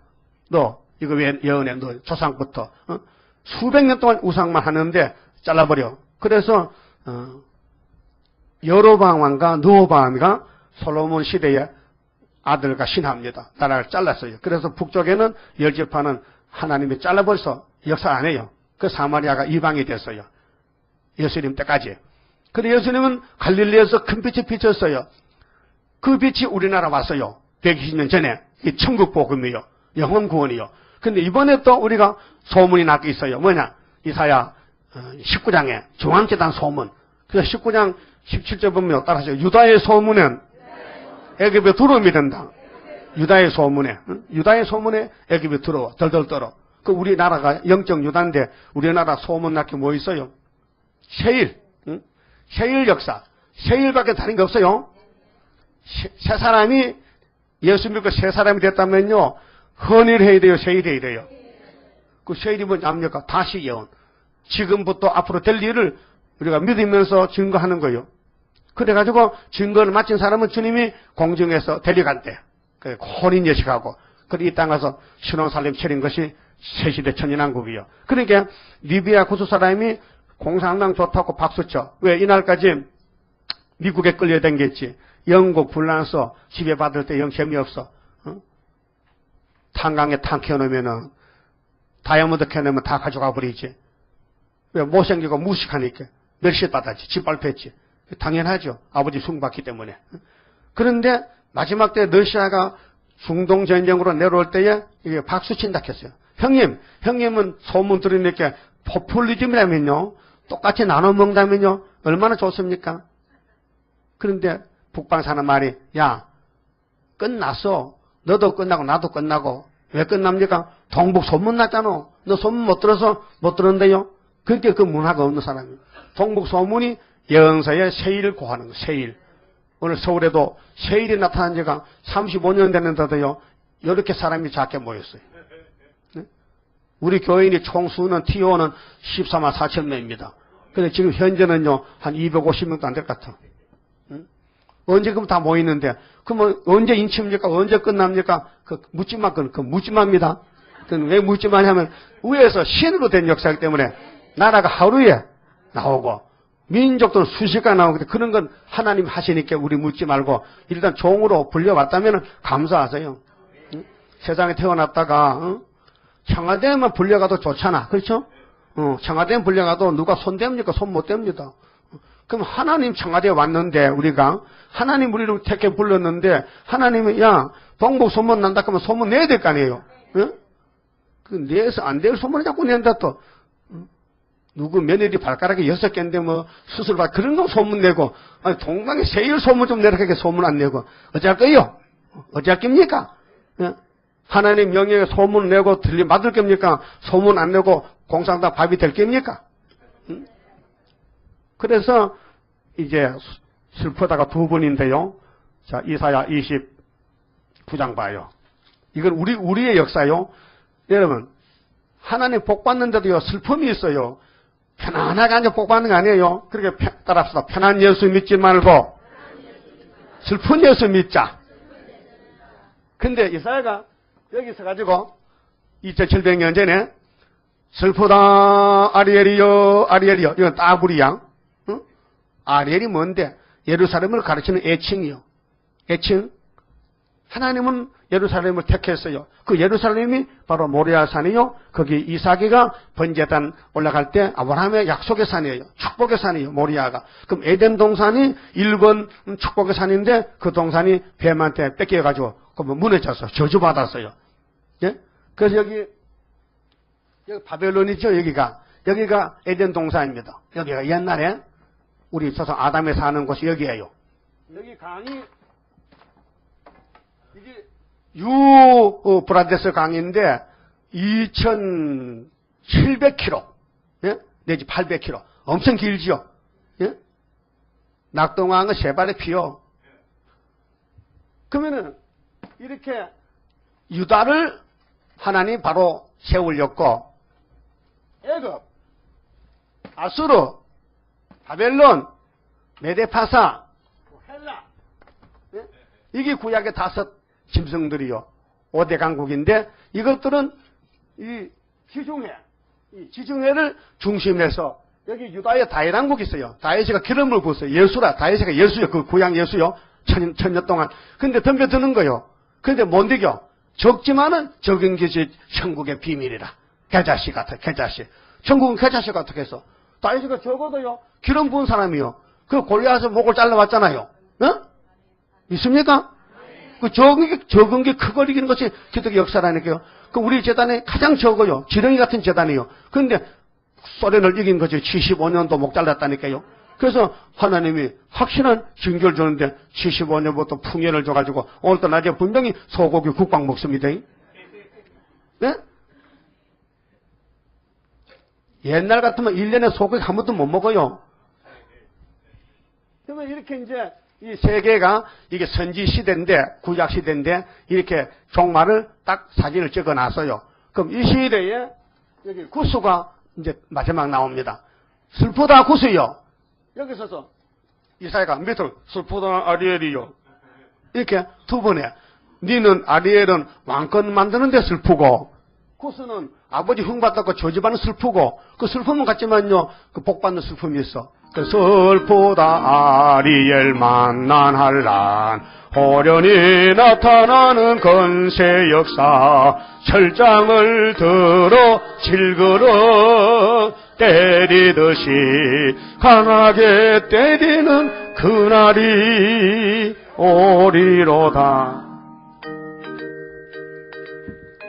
너 이거 왜 예언해? 너 조상부터 수백 년 동안 우상만 하는데 잘라버려. 그래서 여로보암 왕과 느호보암이가 솔로몬 시대에 아들과 신합니다. 나라를 잘랐어요. 그래서 북쪽에는 열 지파는 하나님이 잘라버려서 역사 안 해요. 그 사마리아가 이방이 됐어요. 예수님 때까지. 그런데 예수님은 갈릴리에서 큰 빛이 비쳤어요. 그 빛이 우리나라 왔어요. 120년 전에. 이 천국 복음이요. 영원 구원이요. 근데 이번에 또 우리가 소문이 나게 있어요. 뭐냐? 이사야 19장에 중앙재단 소문. 그래서 19장 17절 보면 따라하죠. 유다의 소문은 애굽에 들어오면 된다. 유다의 소문에. 유다의 소문에 애굽에 들어와. 덜덜 떨어. 그 우리나라가 영적 유다인데 우리나라 소문 나게 뭐 있어요? 세일. 세일 역사. 세일밖에 다른 게 없어요. 세 사람이 예수 믿고 세 사람이 됐다면요. 헌일 해야 돼요? 세일 해야 돼요? 그 세일이 뭔지 압니까? 다시 예언. 지금부터 앞으로 될 일을 우리가 믿으면서 증거하는 거예요. 그래가지고 증거를 마친 사람은 주님이 공중에서 데려갈 때 혼인 예식하고 그리고 이 땅 가서 신혼살림 차린 것이 새시대 천인왕국이요. 그러니까 리비아 구수 사람이 공산당 좋다고 박수쳐. 왜 이날까지 미국에 끌려다녔지. 영국 불란서 지배받을 때 영 재미없어. 탄광에 탄 켜놓으면은 다이아몬드 켜놓으면 다 가져가 버리지. 왜? 못생기고 무식하니까. 멸시받았지. 짓밟혔지. 당연하죠. 아버지 숭받기 때문에. 그런데 마지막 때 러시아가 중동전쟁으로 내려올 때에 이게 박수친다 했어요. 형님은 소문 들으니까 포퓰리즘이라면요. 똑같이 나눠 먹는다면요. 얼마나 좋습니까? 그런데 북방 사는 말이 야 끝났어. 너도 끝나고 나도 끝나고. 왜 끝납니까? 동북 소문 났잖아. 너 소문 못 들어서 못 들었는데요. 그렇게 그 문화가 없는 사람이에요. 동북 소문이 영서에 세일 고하는 거. 세일. 오늘 서울에도 세일이 나타난 지가 35년 됐는데도요. 이렇게 사람이 작게 모였어요. 네? 우리 교인이 총수는 TO는 14만 4천 명입니다. 근데 지금 현재는요. 한 250명도 안 될 것 같아. 언제 그럼 다 모이는데 그러면 언제 인치입니까? 언제 끝납니까? 그 묻지마, 그 묻지마입니다. 왜 묻지마냐면 위에서 신으로 된 역사이기 때문에 나라가 하루에 나오고 민족도 수시간 나오고 그런 건 하나님 하시니까 우리 묻지 말고 일단 종으로 불려왔다면 감사하세요. 응? 세상에 태어났다가 청와대만 불려가도 좋잖아. 그렇죠? 청와대만 불려가도 누가 손댑니까? 손 못 댑니다. 그럼 하나님 청와대에 왔는데 우리가 하나님 우리를 택해 불렀는데 하나님이 야 동북 소문 난다 그러면 소문 내야 될 거 아니에요. 응? 그 내서 안 될 소문을 자꾸 낸다 또. 누구 며느리 발가락이 6개인데 뭐 수술받 그런 거 소문 내고 아니 동방에 세일 소문 좀 내라 그렇게 소문 안 내고 어찌할 거요? 어찌할 겁니까? 예? 하나님 명예에 소문 내고 받을 겁니까? 소문 안 내고 공산당 밥이 될 겁니까? 응? 그래서 이제 슬프다가 두 번인데요. 자, 이사야 29장 봐요. 이건 우리의 역사요. 여러분, 하나님 복 받는데도요, 슬픔이 있어요. 편안하게 앉아 복 받는 거 아니에요. 그렇게 따라합시다. 편한 예수 믿지 말고 슬픈 예수 믿자. 근데 이사야가 여기서 가지고 2700년 전에 슬프다 아리엘이여 아리엘이여, 이건 따구리양. 응? 아리엘이 뭔데? 예루살렘을 가르치는 애칭이요. 애칭. 하나님은 예루살렘을 택했어요. 그 예루살렘이 바로 모리아산이요. 거기 이삭이가 번제단 올라갈 때 아브라함의 약속의 산이에요. 축복의 산이에요. 모리아가. 그럼 에덴 동산이 1번 축복의 산인데 그 동산이 뱀한테 뺏겨가지고 무너졌어요. 저주받았어요. 예? 그래서 여기 바벨론이죠. 여기가 에덴 동산입니다. 여기가 옛날에 우리 조상 아담에 사는 곳이 여기예요. 여기 강이 이게 유브라데스 강인데 2,700km, 예? 내지 800km, 엄청 길지요. 예? 낙동강은 세 발에 피요. 그러면은 이렇게 유다를 하나님 바로 세우려고 애굽, 아수르, 바벨론, 메데파사, 헬라, 예? 이게 구약의 5 짐승들이요. 5대 강국인데 이것들은 이 지중해를 중심해서 여기 유다의 다윗왕국이 있어요. 다윗이가 기름을 부었어요. 예수라. 다윗이가 예수요. 그 구약 예수요. 천년 동안. 근데 덤벼드는 거요. 근데 못 이겨. 적지만은 적은 것이 천국의 비밀이라. 개자식 같아. 개자식. 천국은 개자식 같아 해서 다윗이가 적어도요. 기름 부은 사람이요. 그 골리앗의 목을 잘라왔잖아요. 어? 있습니까? 그 적은 게 크고 이기는 것이 기독의 역사라니까요. 그 우리 재단에 가장 적어요. 지렁이 같은 재단이요. 그런데 소련을 이긴 거죠. 75년도 목 잘랐다니까요. 그래서 하나님이 확실한 징조를 주는데 75년부터 풍년을 줘가지고 오늘도 낮에 분명히 소고기 국밥 먹습니다. 네? 옛날 같으면 1년에 소고기 한 번도 못 먹어요. 그러면 이렇게 이제 이 세계가 이게 선지 시대인데 구약 시대인데 이렇게 종말을 딱 사진을 찍어 놨어요. 그럼 이 시대에 여기 구수가 이제 마지막 나옵니다. 슬프다 구수요. 여기 서서 이사야가 밑으로 슬프다 아리엘이요. 이렇게 두 번에 니는 아리엘은 왕권 만드는데 슬프고 구수는 아버지 흉받았고 저집안은 슬프고 그 슬픔은 같지만요 그 복받는 슬픔이 있어. 그 슬프다 아리엘 만난 한란 호련히 나타나는 건세 역사 철장을 들어 질그러 때리듯이 강하게 때리는 그날이 오리로다.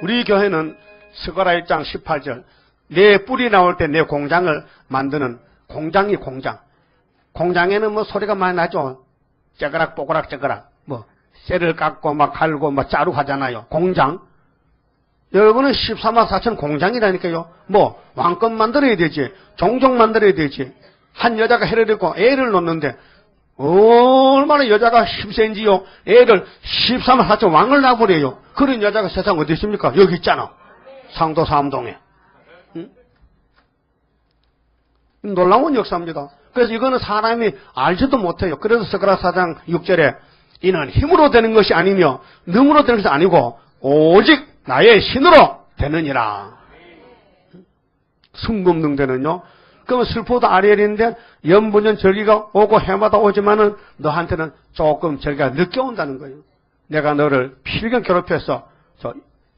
우리 교회는 스가랴 1장 18절 내 뿔이 나올 때 내 공장을 만드는 공장이 공장. 공장에는 뭐 소리가 많이 나죠. 째그락 뽀그락 째그락 뭐 쇠를 깎고 막 갈고 막 자루 하잖아요. 공장. 여러분은 14만 4천 공장이라니까요. 뭐 왕권 만들어야 되지. 종족 만들어야 되지. 한 여자가 해를 입고 애를 놓는데 얼마나 여자가 10cm요. 애를 14만 4천 왕을 낳아버려요. 그런 여자가 세상 어디 있습니까? 여기 있잖아. 상도 삼동에. 놀라운 역사입니다. 그래서 이거는 사람이 알지도 못해요. 그래서 스가랴 4장 6절에 이는 힘으로 되는 것이 아니며 능으로 되는 것이 아니고 오직 나의 신으로 되느니라. 순금능되는요. 그러면 슬프다 아리엘인데 연분연 절기가 오고 해마다 오지만은 너한테는 조금 절기가 늦게 온다는 거예요. 내가 너를 필경 괴롭혀서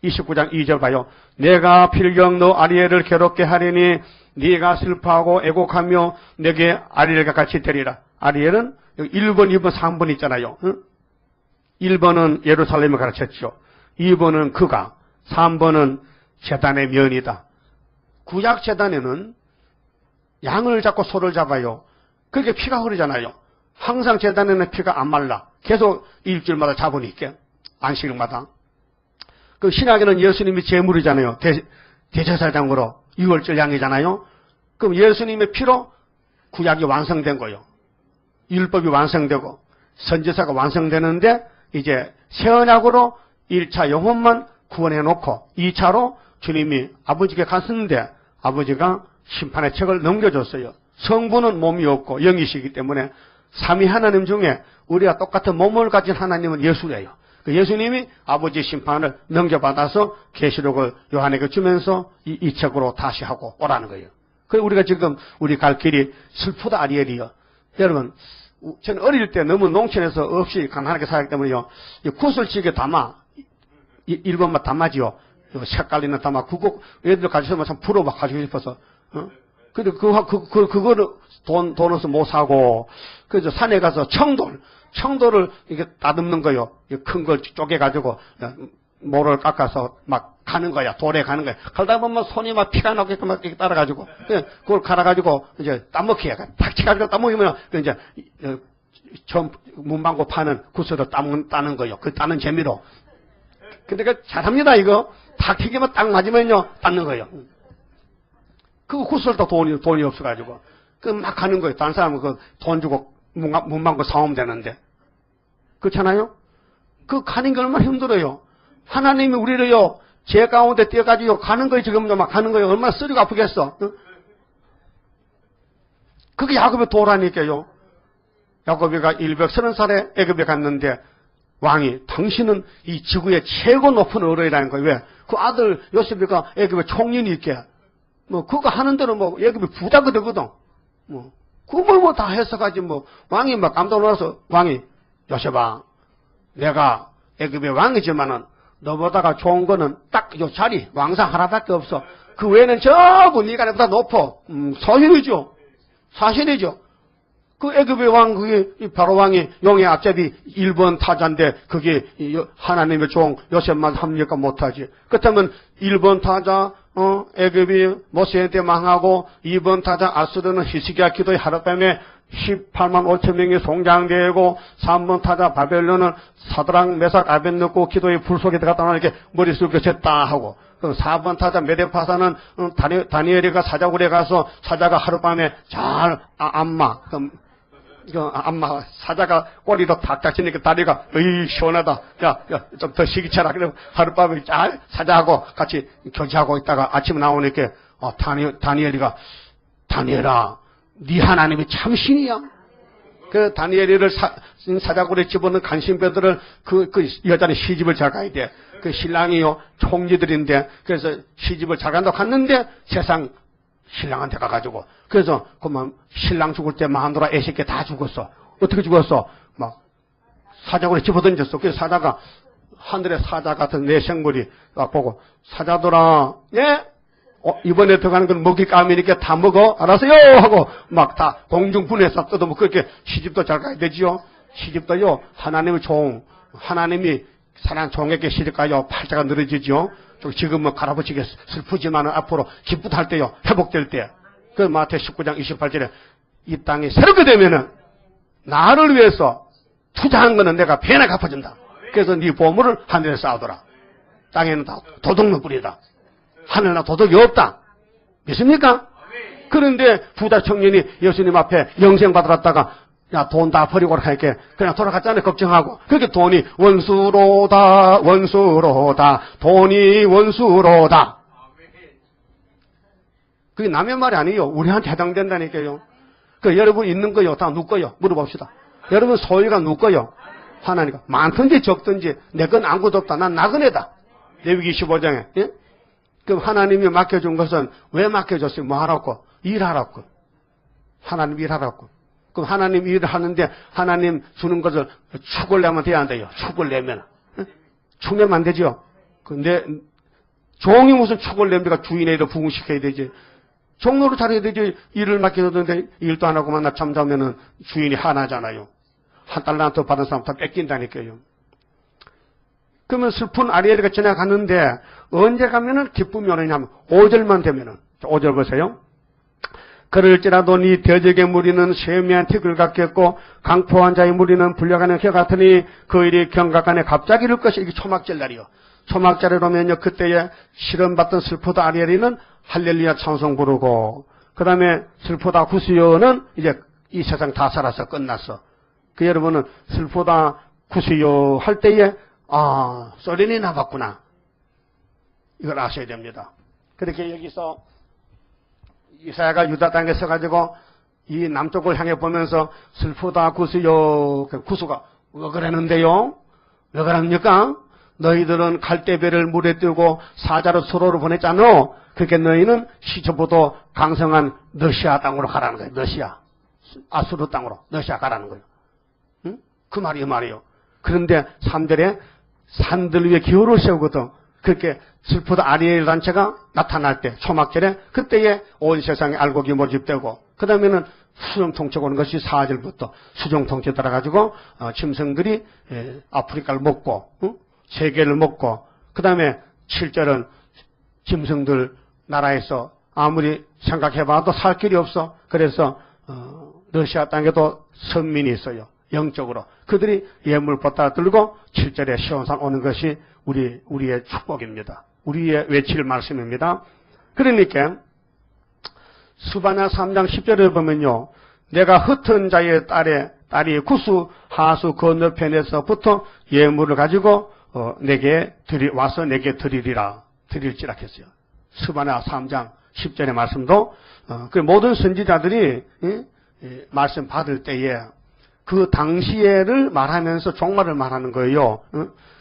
29장 2절 봐요. 내가 필경 너 아리엘을 괴롭게 하리니 네가 슬퍼하고 애곡하며 내게 아리엘과 같이 되리라. 아리엘은 1번, 2번, 3번 있잖아요. 응? 1번은 예루살렘을 가르쳤죠. 2번은 그가, 3번은 제단의 면이다. 구약 제단에는 양을 잡고 소를 잡아요. 그게 피가 흐르잖아요. 항상 제단에는 피가 안 말라. 계속 일주일마다 잡으니까 안식일마다. 그 신약에는 예수님이 제물이잖아요. 대제사장으로 6월절 양이잖아요. 그럼 예수님의 피로 구약이 완성된 거예요. 율법이 완성되고 선지자가 완성되는데 이제 새 언약으로 1차 영혼만 구원해 놓고 2차로 주님이 아버지께 갔었는데 아버지가 심판의 책을 넘겨줬어요. 성부는 몸이 없고 영이시기 때문에 삼위 하나님 중에 우리가 똑같은 몸을 가진 하나님은 예수래요. 그 예수님이 아버지의 심판을 넘겨받아서 계시록을 요한에게 주면서 이 책으로 다시 하고 오라는 거예요. 그래서 우리가 지금 우리 갈 길이 슬프다 아리엘이요. 여러분, 저는 어릴 때 너무 농촌에서 없이 가난하게 살았기 때문에요. 구슬치게 담아, 1번만 담아지요. 색깔 있는 담아. 그거 애들 가지고 참 부러워 가지고 싶어서. 근데 그거를 돈 얻어서 못 사고, 그래서 산에 가서 청돌을 이렇게 다듬는 거요. 큰 걸 쪼개가지고, 모를 깎아서 막 가는 거야. 돌에 가는 거야. 가다 보면 손이 막 피가 나게끔 막 이렇게 따라가지고, 그걸 갈아가지고, 이제 따먹기야. 탁 치가지고 따먹으면, 이제, 문방구 파는 구슬을 따는 거요. 그 따는 재미로. 근데 그 잘합니다, 이거. 탁 튀기면 딱 맞으면요, 따는 거예요. 그 구슬도 돈이 없어가지고. 그 막 가는 거예요. 다른 사람은 그 돈 주고 문방구 사오면 되는데. 그렇잖아요? 그 가는 게 얼마나 힘들어요. 하나님이 우리를요, 죄 가운데 떼어가지고 가는 거예요. 지금도 막 가는 거예요. 얼마나 쓰리고 아프겠어. 그게 야곱의 도라니까요. 야곱이가 130살에 애굽에 갔는데 왕이 당신은 이 지구의 최고 높은 어른이라는 거예요. 왜? 그 아들 요셉이가 애굽의 총리니 있게 뭐 그거 하는 대로 뭐 애굽이 부자가 되거든. 그걸 뭐 다 해석하지 뭐. 왕이 막 깜짝 놀라서 왕이 요셉아, 내가 애굽의 왕이지만은 너보다가 좋은 거는 딱 요 자리 왕상 하나밖에 없어. 그 외에는 전부 네가 나보다 높아. 사실이죠. 사실이죠. 그 애굽의 왕, 그게 바로 왕이 용의 앞잡이 1번 타자인데 그게 하나님의 종 요셉만 합니까? 못하지. 그렇다면 1번 타자 애굽이 모세한테 망하고 2번 타자 아수르는 히스기야 기도의 하룻밤에 18만 5천 명이 송장되고 3번 타자 바벨론은 사드락 메삭 아벤느고 기도의 불 속에 들어갔다 이렇게 머리 숙여 쟀다 하고 4번 타자 메데파사는 다니엘이가 사자굴에 가서 사자가 하룻밤에 잘 안마 안마 사자가 꼬리로 탁탁 치니까 다리가 으이 시원하다. 야 좀 더 시기차라. 그래 하룻밤에 잘 사자하고 같이 교제하고 있다가 아침에 나오니까 다니엘이가 다니엘아 네 하나님이 참 신이야. 그 다니엘이를 사자굴에 집어넣은 간신배들을 그 여자는 시집을 잘 가야 돼. 그 신랑이요 총리들인데 그래서 시집을 잘 간다고 갔는데 세상 신랑한테 가가지고 그래서 그만 신랑 죽을 때 마누라 애새끼 다 죽었어. 어떻게 죽었어? 막 사자굴에 집어던졌어. 그래서 사자가 하늘의 사자 같은 내 생물이 보고 사자들아 예? 이번에 들어가는 건 먹이 까미니까 다 먹어 알았어요 하고 막 다 공중분해서 뜯어먹고 그렇게 시집도 잘 가야 되지요. 시집도요 하나님의 종 하나님이 사랑 종에게 시집가요 팔자가 늘어지죠. 지금은 갈아버치게 슬프지만 앞으로 기쁘다 할 때요 회복될 때 그 마태 19장 28절에 이 땅이 새롭게 되면은 나를 위해서 투자한 거는 내가 배나 갚아준다. 그래서 네 보물을 하늘에 쌓아둬라. 땅에는 다 도둑의 뿌리다. 하늘나 도덕이 없다. 믿습니까? 그런데 부자 청년이 예수님 앞에 영생 받으러 갔다가 야, 돈 다 버리고 가니까 그냥 돌아갔잖아요. 걱정하고. 그렇게 돈이 원수로다. 돈이 원수로다. 그게 남의 말이 아니에요. 우리한테 해당된다니까요. 그 여러분 있는 거요. 다 누구 거요? 물어봅시다. 여러분 소유가 누구 거요? 하나니까. 많든지 적든지 내 건 아무것도 없다. 난 나그네다. 레위기 15장에. 예? 그럼 하나님이 맡겨준 것은 왜 맡겨줬어요? 뭐 하라고? 일하라고. 하나님 일하라고. 그럼 하나님 일을 하는데 하나님 주는 것을 축을 내면 돼야 안 돼요. 축을 내면. 축 내면 안 되죠. 근데 종이 무슨 축을 냅니까? 주인의 일을 부응시켜야 되지. 종로를 잘해야 되지. 일을 맡겨줬는데 일도 안 하고만 낮잠 자면은 주인이 화나잖아요. 한 달란트 받은 사람 다 뺏긴다니까요. 그러면 슬픈 아리엘이가 지나갔는데 언제 가면은 기쁨이 오느냐면 5절만 되면은 5절 보세요. 그럴지라도 네 대적의 무리는 세미한 티끌 같겠고 강포한 자의 무리는 불려가는 혀 같으니 그 일이 경각간에 갑자기 이룰 것이 이게 초막절 날이요. 초막절에 오면요, 그때에 실험받던 슬프다 아리엘이는 할렐루야 찬송 부르고, 그 다음에 슬프다 구수요는 이제 이 세상 다 살아서 끝났어. 그 여러분은 슬프다 구수요 할 때에, 소련이 나봤구나. 이걸 아셔야 됩니다. 그렇게 여기서 이사야가 유다 땅에 서가지고 이 남쪽을 향해 보면서 슬프다 구수요, 구수가 왜 그러는데요? 왜 그럽니까? 너희들은 갈대배를 물에 띄우고 사자로 서로를 보냈잖아. 그렇게 너희는 시초부터 강성한 러시아 땅으로 가라는 거예요. 러시아. 아수르 땅으로 러시아 가라는 거예요. 응? 그 말이에요. 그런데 3절에 산들 위에 기호를 세우거든. 그렇게 슬프다 아리엘 단체가 나타날 때, 초막절에, 그때에 온 세상에 알곡이 모집되고, 그 다음에는 수정통치가 오는 것이 4절부터 수정통치 따라가지고, 짐승들이 아프리카를 먹고, 세계를 먹고, 그 다음에 7절은 짐승들 나라에서 아무리 생각해봐도 살 길이 없어. 그래서, 러시아 땅에도 선민이 있어요. 영적으로. 그들이 예물 보따 들고 7절에 시온산 오는 것이 우리의 축복입니다. 우리의 외칠 말씀입니다. 그러니까 스바냐 3장 10절에 보면요. 내가 흩은 자의 딸이 구수 하수 건너편에서부터 예물을 가지고 내게 와서 내게 드릴지라 했어요. 스바냐 3장 10절의 말씀도 그 모든 선지자들이 말씀 받을 때에 그 당시에를 말하면서 종말을 말하는 거예요.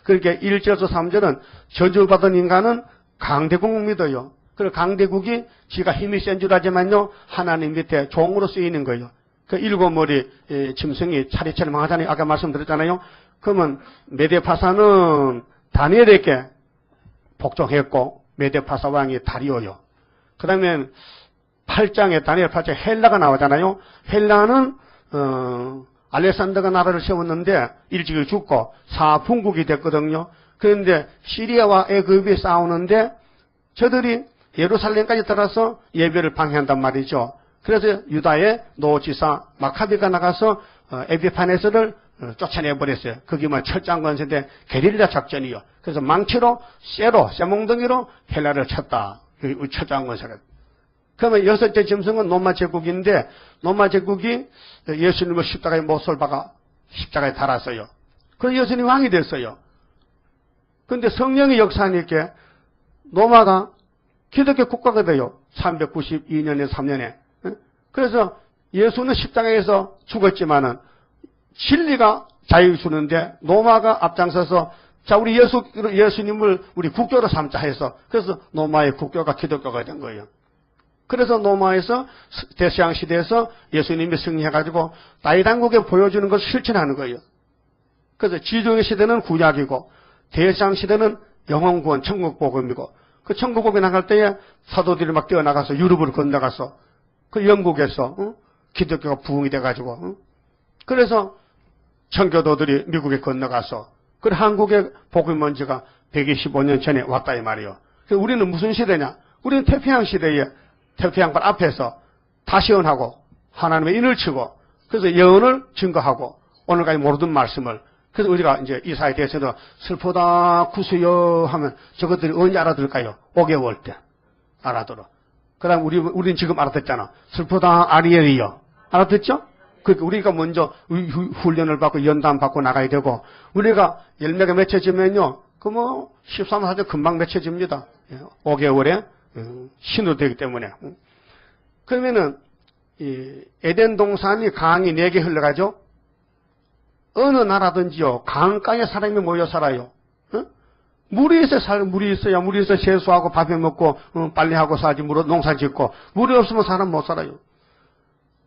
그러니까 1절에서 3절은 저주받은 인간은 강대국 믿어요. 그리고 강대국이 지가 힘이 센 줄 알지만요, 하나님 밑에 종으로 쓰이는 거예요. 그 7머리 짐승이 차례차례 망하잖아요. 아까 말씀드렸잖아요. 그러면 메데파사는 다니엘에게 복종했고, 메데파사 왕이 다리오요. 그 다음에 8장에 다니엘 8장에 헬라가 나오잖아요. 헬라는 알렉산더가 나라를 세웠는데 일찍이 죽고 사분국이 됐거든요. 그런데 시리아와 애굽이 싸우는데 저들이 예루살렘까지 따라서 예배를 방해한단 말이죠. 그래서 유다의 노지사 마카비가 나가서 에비파네스를 쫓아내버렸어요. 그게 뭐 철장건세인데 게릴라 작전이요. 그래서 망치로 쇠몽둥이로 헬라를 쳤다. 그 철장건세가. 그러면 6째 짐승은 로마 제국인데 로마 제국이 예수님을 십자가에 못을 박아 십자가에 달았어요. 그래서 예수님이 왕이 됐어요. 그런데 성령의 역사하니까 로마가 기독교 국가가 돼요. 392년에 3년에. 그래서 예수는 십자가에서 죽었지만은 진리가 자유 주는데 로마가 앞장서서 자 우리 예수님을 우리 국교로 삼자 해서 그래서 로마의 국교가 기독교가 된 거예요. 그래서 로마에서 대시양 시대에서 예수님이 승리해가지고 다이당국에 보여주는 것을 실천하는 거예요. 그래서 지중해 시대는 구약이고 대시양 시대는 영혼구원 천국복음이고 그 천국복음에 나갈 때에 사도들이 막 뛰어나가서 유럽을 건너가서 그 영국에서 기독교가 부흥이 돼가지고 그래서 청교도들이 미국에 건너가서 그 한국의 복음 먼지가 125년 전에 왔다 이 말이에요. 그래서 우리는 무슨 시대냐? 우리는 태평양 시대에 태평양발 앞에서 다시언하고 하나님의 인을 치고 그래서 예언을 증거하고 오늘까지 모르던 말씀을 그래서 우리가 이제 이사에 대해서도 슬프다 구수여 하면 저것들이 언제 알아들을까요? 5개월 때 알아들어. 그 다음 우리는 지금 알아듣잖아. 슬프다 아리엘이여. 알아듣죠? 그러니까 우리가 먼저 훈련을 받고 연단 받고 나가야 되고 우리가 열매가 맺혀지면요. 그 뭐 13사절 금방 맺혀집니다. 5개월에 신으로 되기 때문에. 그러면은 이 에덴 동산이 강이 4개 흘러가죠. 어느 나라든지요. 강가에 사람이 모여 살아요. 물이 있어야 물이 있어 세수하고 밥해 먹고 빨리 하고 살지 농사 짓고 물이 없으면 사람 못 살아요.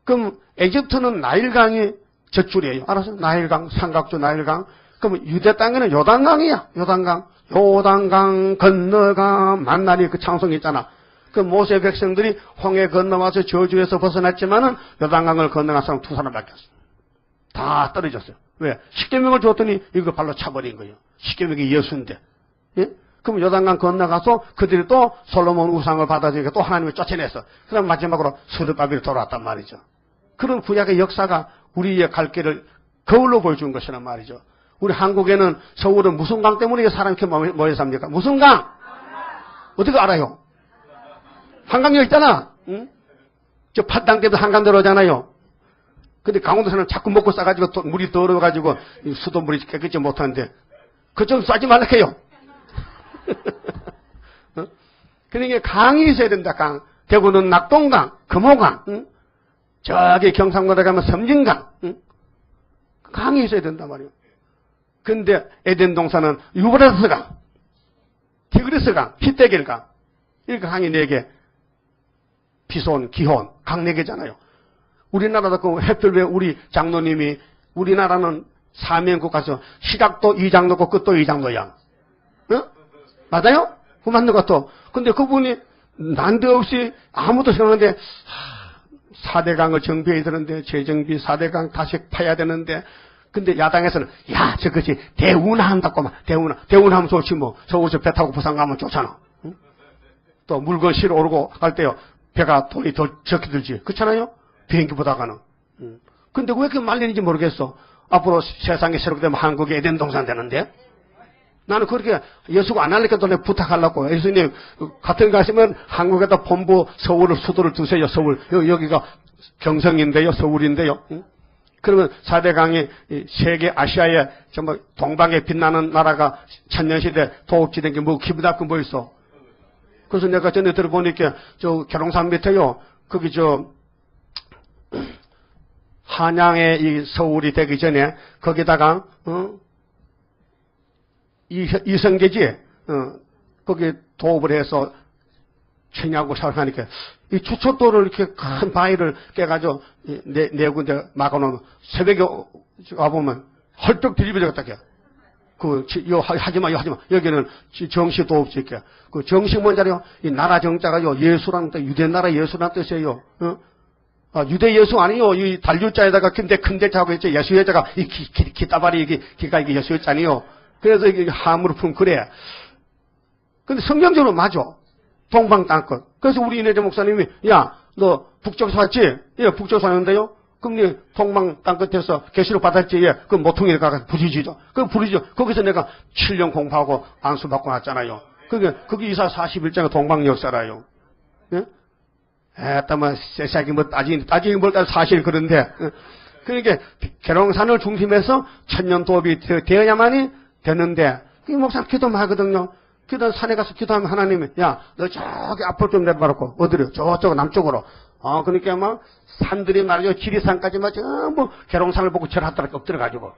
그럼 에집트는 나일강이 젖줄이에요. 알았어? 나일강, 삼각주 나일강. 그럼 유대 땅에는 요단강이야. 요단강 건너가 만나니 그 창성이 있잖아. 그 모세 백성들이 홍해 건너와서 저주에서 벗어났지만은 요단강을 건너간 사람 2사람밖에 없어. 다 떨어졌어요. 왜? 십계명을 줬더니 이거 발로 차버린 거예요. 십계명이 예수인데. 예? 그럼 요단강 건너가서 그들이 또 솔로몬 우상을 받아주니까 또 하나님을 쫓아냈어. 그럼 마지막으로 스룹바벨이 돌아왔단 말이죠. 그런 구약의 역사가 우리의 갈 길을 거울로 보여준 것이란 말이죠. 우리 한국에는 서울은 무슨 강 때문에 사람이 이렇게 모여 삽니까? 무슨 강? 어떻게 알아요? 한강역 있잖아. 응? 저 파당 때도 한강 들어오잖아요. 근데 강원도에서는 자꾸 먹고 싸가지고 물이 더러워가지고 수돗물이 깨끗이 못하는데 그쪽 싸지 말라 해요. 어? 그러니까 강이 있어야 된다. 강. 대구는 낙동강, 금호강, 응? 저기 경상도에 가면 섬진강, 응? 강이 있어야 된단 말이에요. 근데 에덴 동산은 유브라스강, 티그리스강, 히데길강, 이렇게 강이 4개, 비손, 기혼, 강 4개잖아요. 우리나라도 그 해필 왜 우리 장로님이 우리나라는 사면국 가서 시작도 2장로고 끝도 2장로야. 어? 맞아요? 그 맞는 것 같아. 근데 그분이 난데없이 아무도 생각하는데 4대강을 정비해야 되는데 재정비 4대강 다시 파야 되는데 근데 야당에서는 야 저것이 대운하한다고 막 대운하면 좋지 뭐 서울서 배 타고 부산 가면 좋잖아. 응? 또 물건 실어 오르고 갈 때요 배가 돈이 더 적게 들지 그렇잖아요. 비행기보다가는. 근데 왜 이렇게 말리는지 모르겠어. 앞으로 세상이 새롭게 되면 한국에 에덴 동산 되는데 나는 그렇게 예수가 안 할래니까 또 부탁하려고. 예수님, 같은 거 하시면 한국에다 본부, 서울을, 수도를 두세요. 서울. 여기가 경성인데요. 서울인데요. 응? 그러면 4대강이 세계 아시아에 정말 동방에 빛나는 나라가 천년시대 도읍지 된 게 뭐 기분 나쁜 뭐 있어. 그래서 내가 전에 들어보니까 저 계룡산 밑에요. 거기 저 한양에 이 서울이 되기 전에 거기다가, 이성계지, 거기 도읍을 해서 청약을 사용하니까, 이 주춧돌을 이렇게 큰 바위를 깨가지고, 네 군데 막아놓으면, 새벽에 와보면, 헐떡 뒤집어져 갔다, 하지마. 여기는 정시 도읍 짓게. 그 정시 뭔 자리요? 이 나라 정자가요, 예수라는 뜻, 유대나라 예수라는 뜻이에요. 유대 예수 아니요. 이 달유자에다가 큰 대자하고 있죠. 예수의 자가, 이 기따발이, 기가 이게 예수의 자니요. 그래서 이게 함으로 품 그래. 근데 성경적으로 맞아. 동방 땅끝. 그래서 우리 이내재 목사님이 야, 너 북쪽에서 왔지? 예, 북쪽에서 왔는데요. 그럼 네 동방 땅끝에서 계시록 받았지? 예, 그 모퉁이를 가서 부르짖어. 그 부르짖어. 거기서 내가 7년 공부하고 안수 받고 왔잖아요. 그게 이사 41장의 동방 역사라요. 예? 에따마 세상에 뭐 따지긴 뭘 따져 사실 그런데. 그러니까 계룡산을 중심해서 천년 도읍이 되어야만이 되는데, 이 목사님 기도만 하거든요. 산에 가서 기도하면 하나님이, 야, 너 저기 앞으로 좀 내봐놓고, 어디로? 저쪽 남쪽으로. 그러니까 막, 산들이 말이죠. 지리산까지 막 전부 계룡산을 보고 절하더라고 엎드려가지고.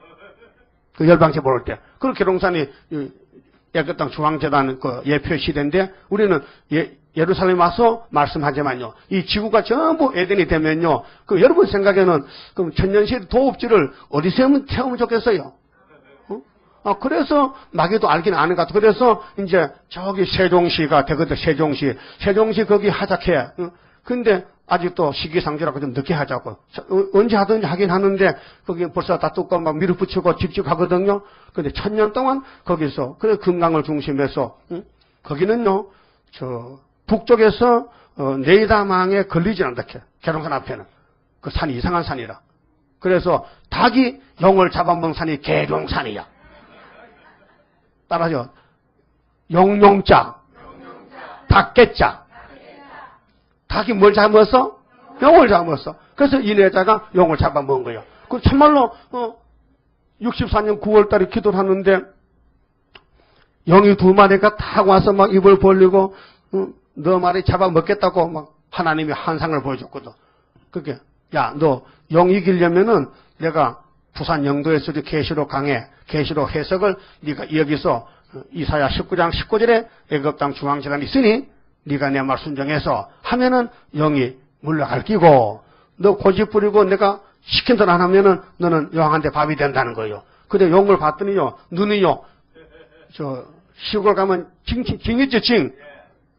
그 열방체 볼 때. 그 계룡산이, 애국당 중앙재단 그 예표 시대인데, 우리는 예루살렘 와서 말씀하지만요. 이 지구가 전부 에덴이 되면요. 여러분 생각에는, 그럼 천년시 도읍지를 어디서 태우면 좋겠어요? 그래서 마귀도 알긴 아는 것 같아. 그래서 이제 저기 세종시가 되거든. 세종시 거기 하자해. 근데 아직도 시기상조라고 좀 늦게 하자고. 언제 하든지 하긴 하는데 거기 벌써 다 뚜껑 막 밀어붙이고 집집하거든요. 근데 1000년 동안 거기서 그래 금강을 중심해서 거기는요. 저 북쪽에서 네이다망에 걸리지 않다. 계룡산 앞에는 그 산이 이상한 산이라. 그래서 닭이 용을 잡아먹은 산이 계룡산이야. 따라서 용용자, 닭개자. 닭이 뭘 잡았어? 용을 잡았어. 그래서 이내자가 용을 잡아먹은 거예요. 그 참말로 64년 9월달에 기도를 하는데 용이 2마리가 딱 와서 막 입을 벌리고 너 말이 잡아먹겠다고 막 하나님이 한상을 보여줬거든. 그게 야, 너 용 이기려면은 내가 부산 영도에서 계시록 강에 계시록 해석을 네가 여기서 이사야 19장 19절에 애굽 땅 중앙재단이 있으니 네가 내 말 순종해서 하면은 영이 물러갈 끼고 너 고집 부리고 내가 시킨 대로 안 하면은 너는 용한테 밥이 된다는 거예요. 근데 용을 봤더니요 눈이요 저 시골 가면 징 있죠 징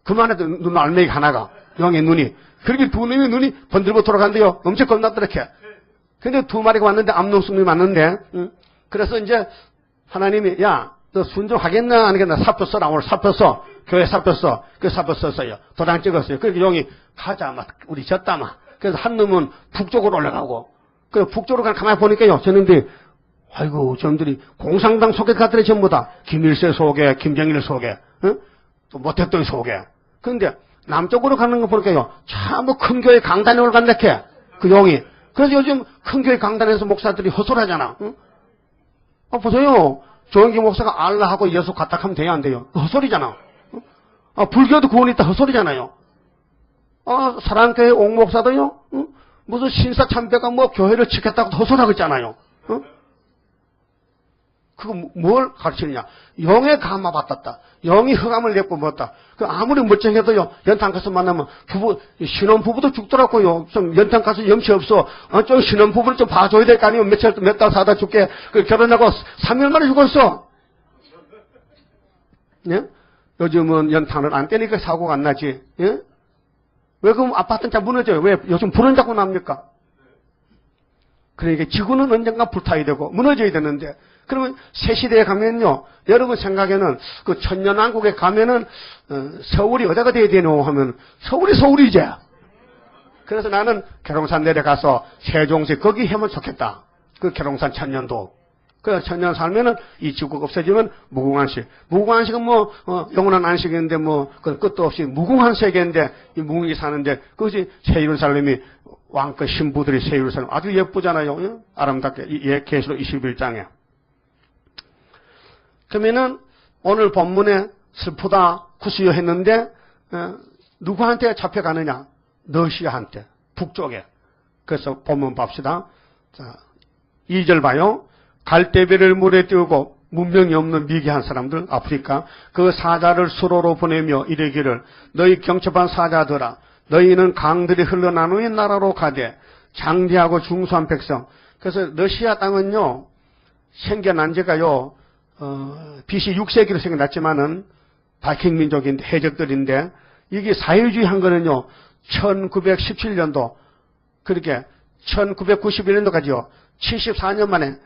그만해도 눈 알맹이 하나가 용의 눈이 그렇게 두 놈의 눈이 번들고 돌아간대요. 엄청 겁났더렇게. 근데 2마리가 왔는데 암농숭이 맞는데 그래서 이제 하나님이 야 너 순종하겠나 안 하겠나 사표 써라. 오늘 사표 써. 교회 사표 써. 그 사표 썼어요. 도장 찍었어요. 그렇게 용이 가자 막 우리 졌다 막. 그래서 한 놈은 북쪽으로 올라가고 그 북쪽으로 가만히 보니까요 저는데 아이고, 저놈들이 공산당 소개가들이 전부 다 김일세 소개, 김정일 소개, 또 모택동 소개. 그런데 남쪽으로 가는 거 보니까요, 참 큰 교회 강단에 올간다케 그 용이. 그래서 요즘 큰 교회 강단에서 목사들이 헛소리하잖아. 보세요. 조영기 목사가 알라하고 예수 갖다 하면 돼야 안 돼요? 헛소리잖아. 불교도 구원 있다 헛소리잖아요. 사랑교회 옥 목사도요, 무슨 신사 참배가 뭐 교회를 지켰다고 헛소리하고 있잖아요. 그거 뭘 가르치느냐? 영의 감화 받았다. 영이 흑암을 내고 먹었다. 그 아무리 멀쩡해도요, 연탄 가서 만나면 신혼부부도 죽더라고요. 좀 연탄 가서 염치 없어. 좀 신혼부부를 좀 봐줘야 될 거 아니에요? 몇 달 사다 줄게. 그 결혼하고 3일 만에 죽었어. 예? 요즘은 연탄을 안 떼니까 사고가 안 나지. 예? 왜 그럼 아파트는 잘 무너져요? 왜 요즘 불은 자꾸 납니까? 그러니까 지구는 언젠가 불타야 되고 무너져야 되는데, 그러면 새 시대에 가면요, 여러분 생각에는 그 천년왕국에 가면은 서울이 어디가 돼야 되노 하면 서울이 서울이지. 그래서 나는 계룡산 내려가서 세종시 거기 하면 좋겠다. 그 계룡산 천년도. 그 천년 살면은 이 지구가 없어지면 무궁한식. 무궁한식은 뭐 영원한 안식인데 뭐 그 끝도 없이 무궁한 세계인데 이 무궁이 사는데, 그것이 새 예루살렘이 왕끝 신부들이 새 예루살렘 아주 예쁘잖아요. 아름답게. 계시록 21장에. 그러면은 오늘 본문에 슬프다 구수여 했는데 누구한테 잡혀가느냐? 러시아한테, 북쪽에. 그래서 본문 봅시다. 자, 2절 봐요. 갈대비를 물에 띄우고 문명이 없는 미개한 사람들, 아프리카, 그 사자를 수로로 보내며 이르기를, 너희 경첩한 사자들아, 너희는 강들이 흘러나누는 나라로 가되 장대하고 중수한 백성. 그래서 러시아 땅은요, 생겨난 지가요, BC 6세기로 생겨났지만은 바이킹 민족인데, 해적들인데, 이게 사회주의 한 거는요, 1917년도, 그렇게 1991년도까지요, 74년 만에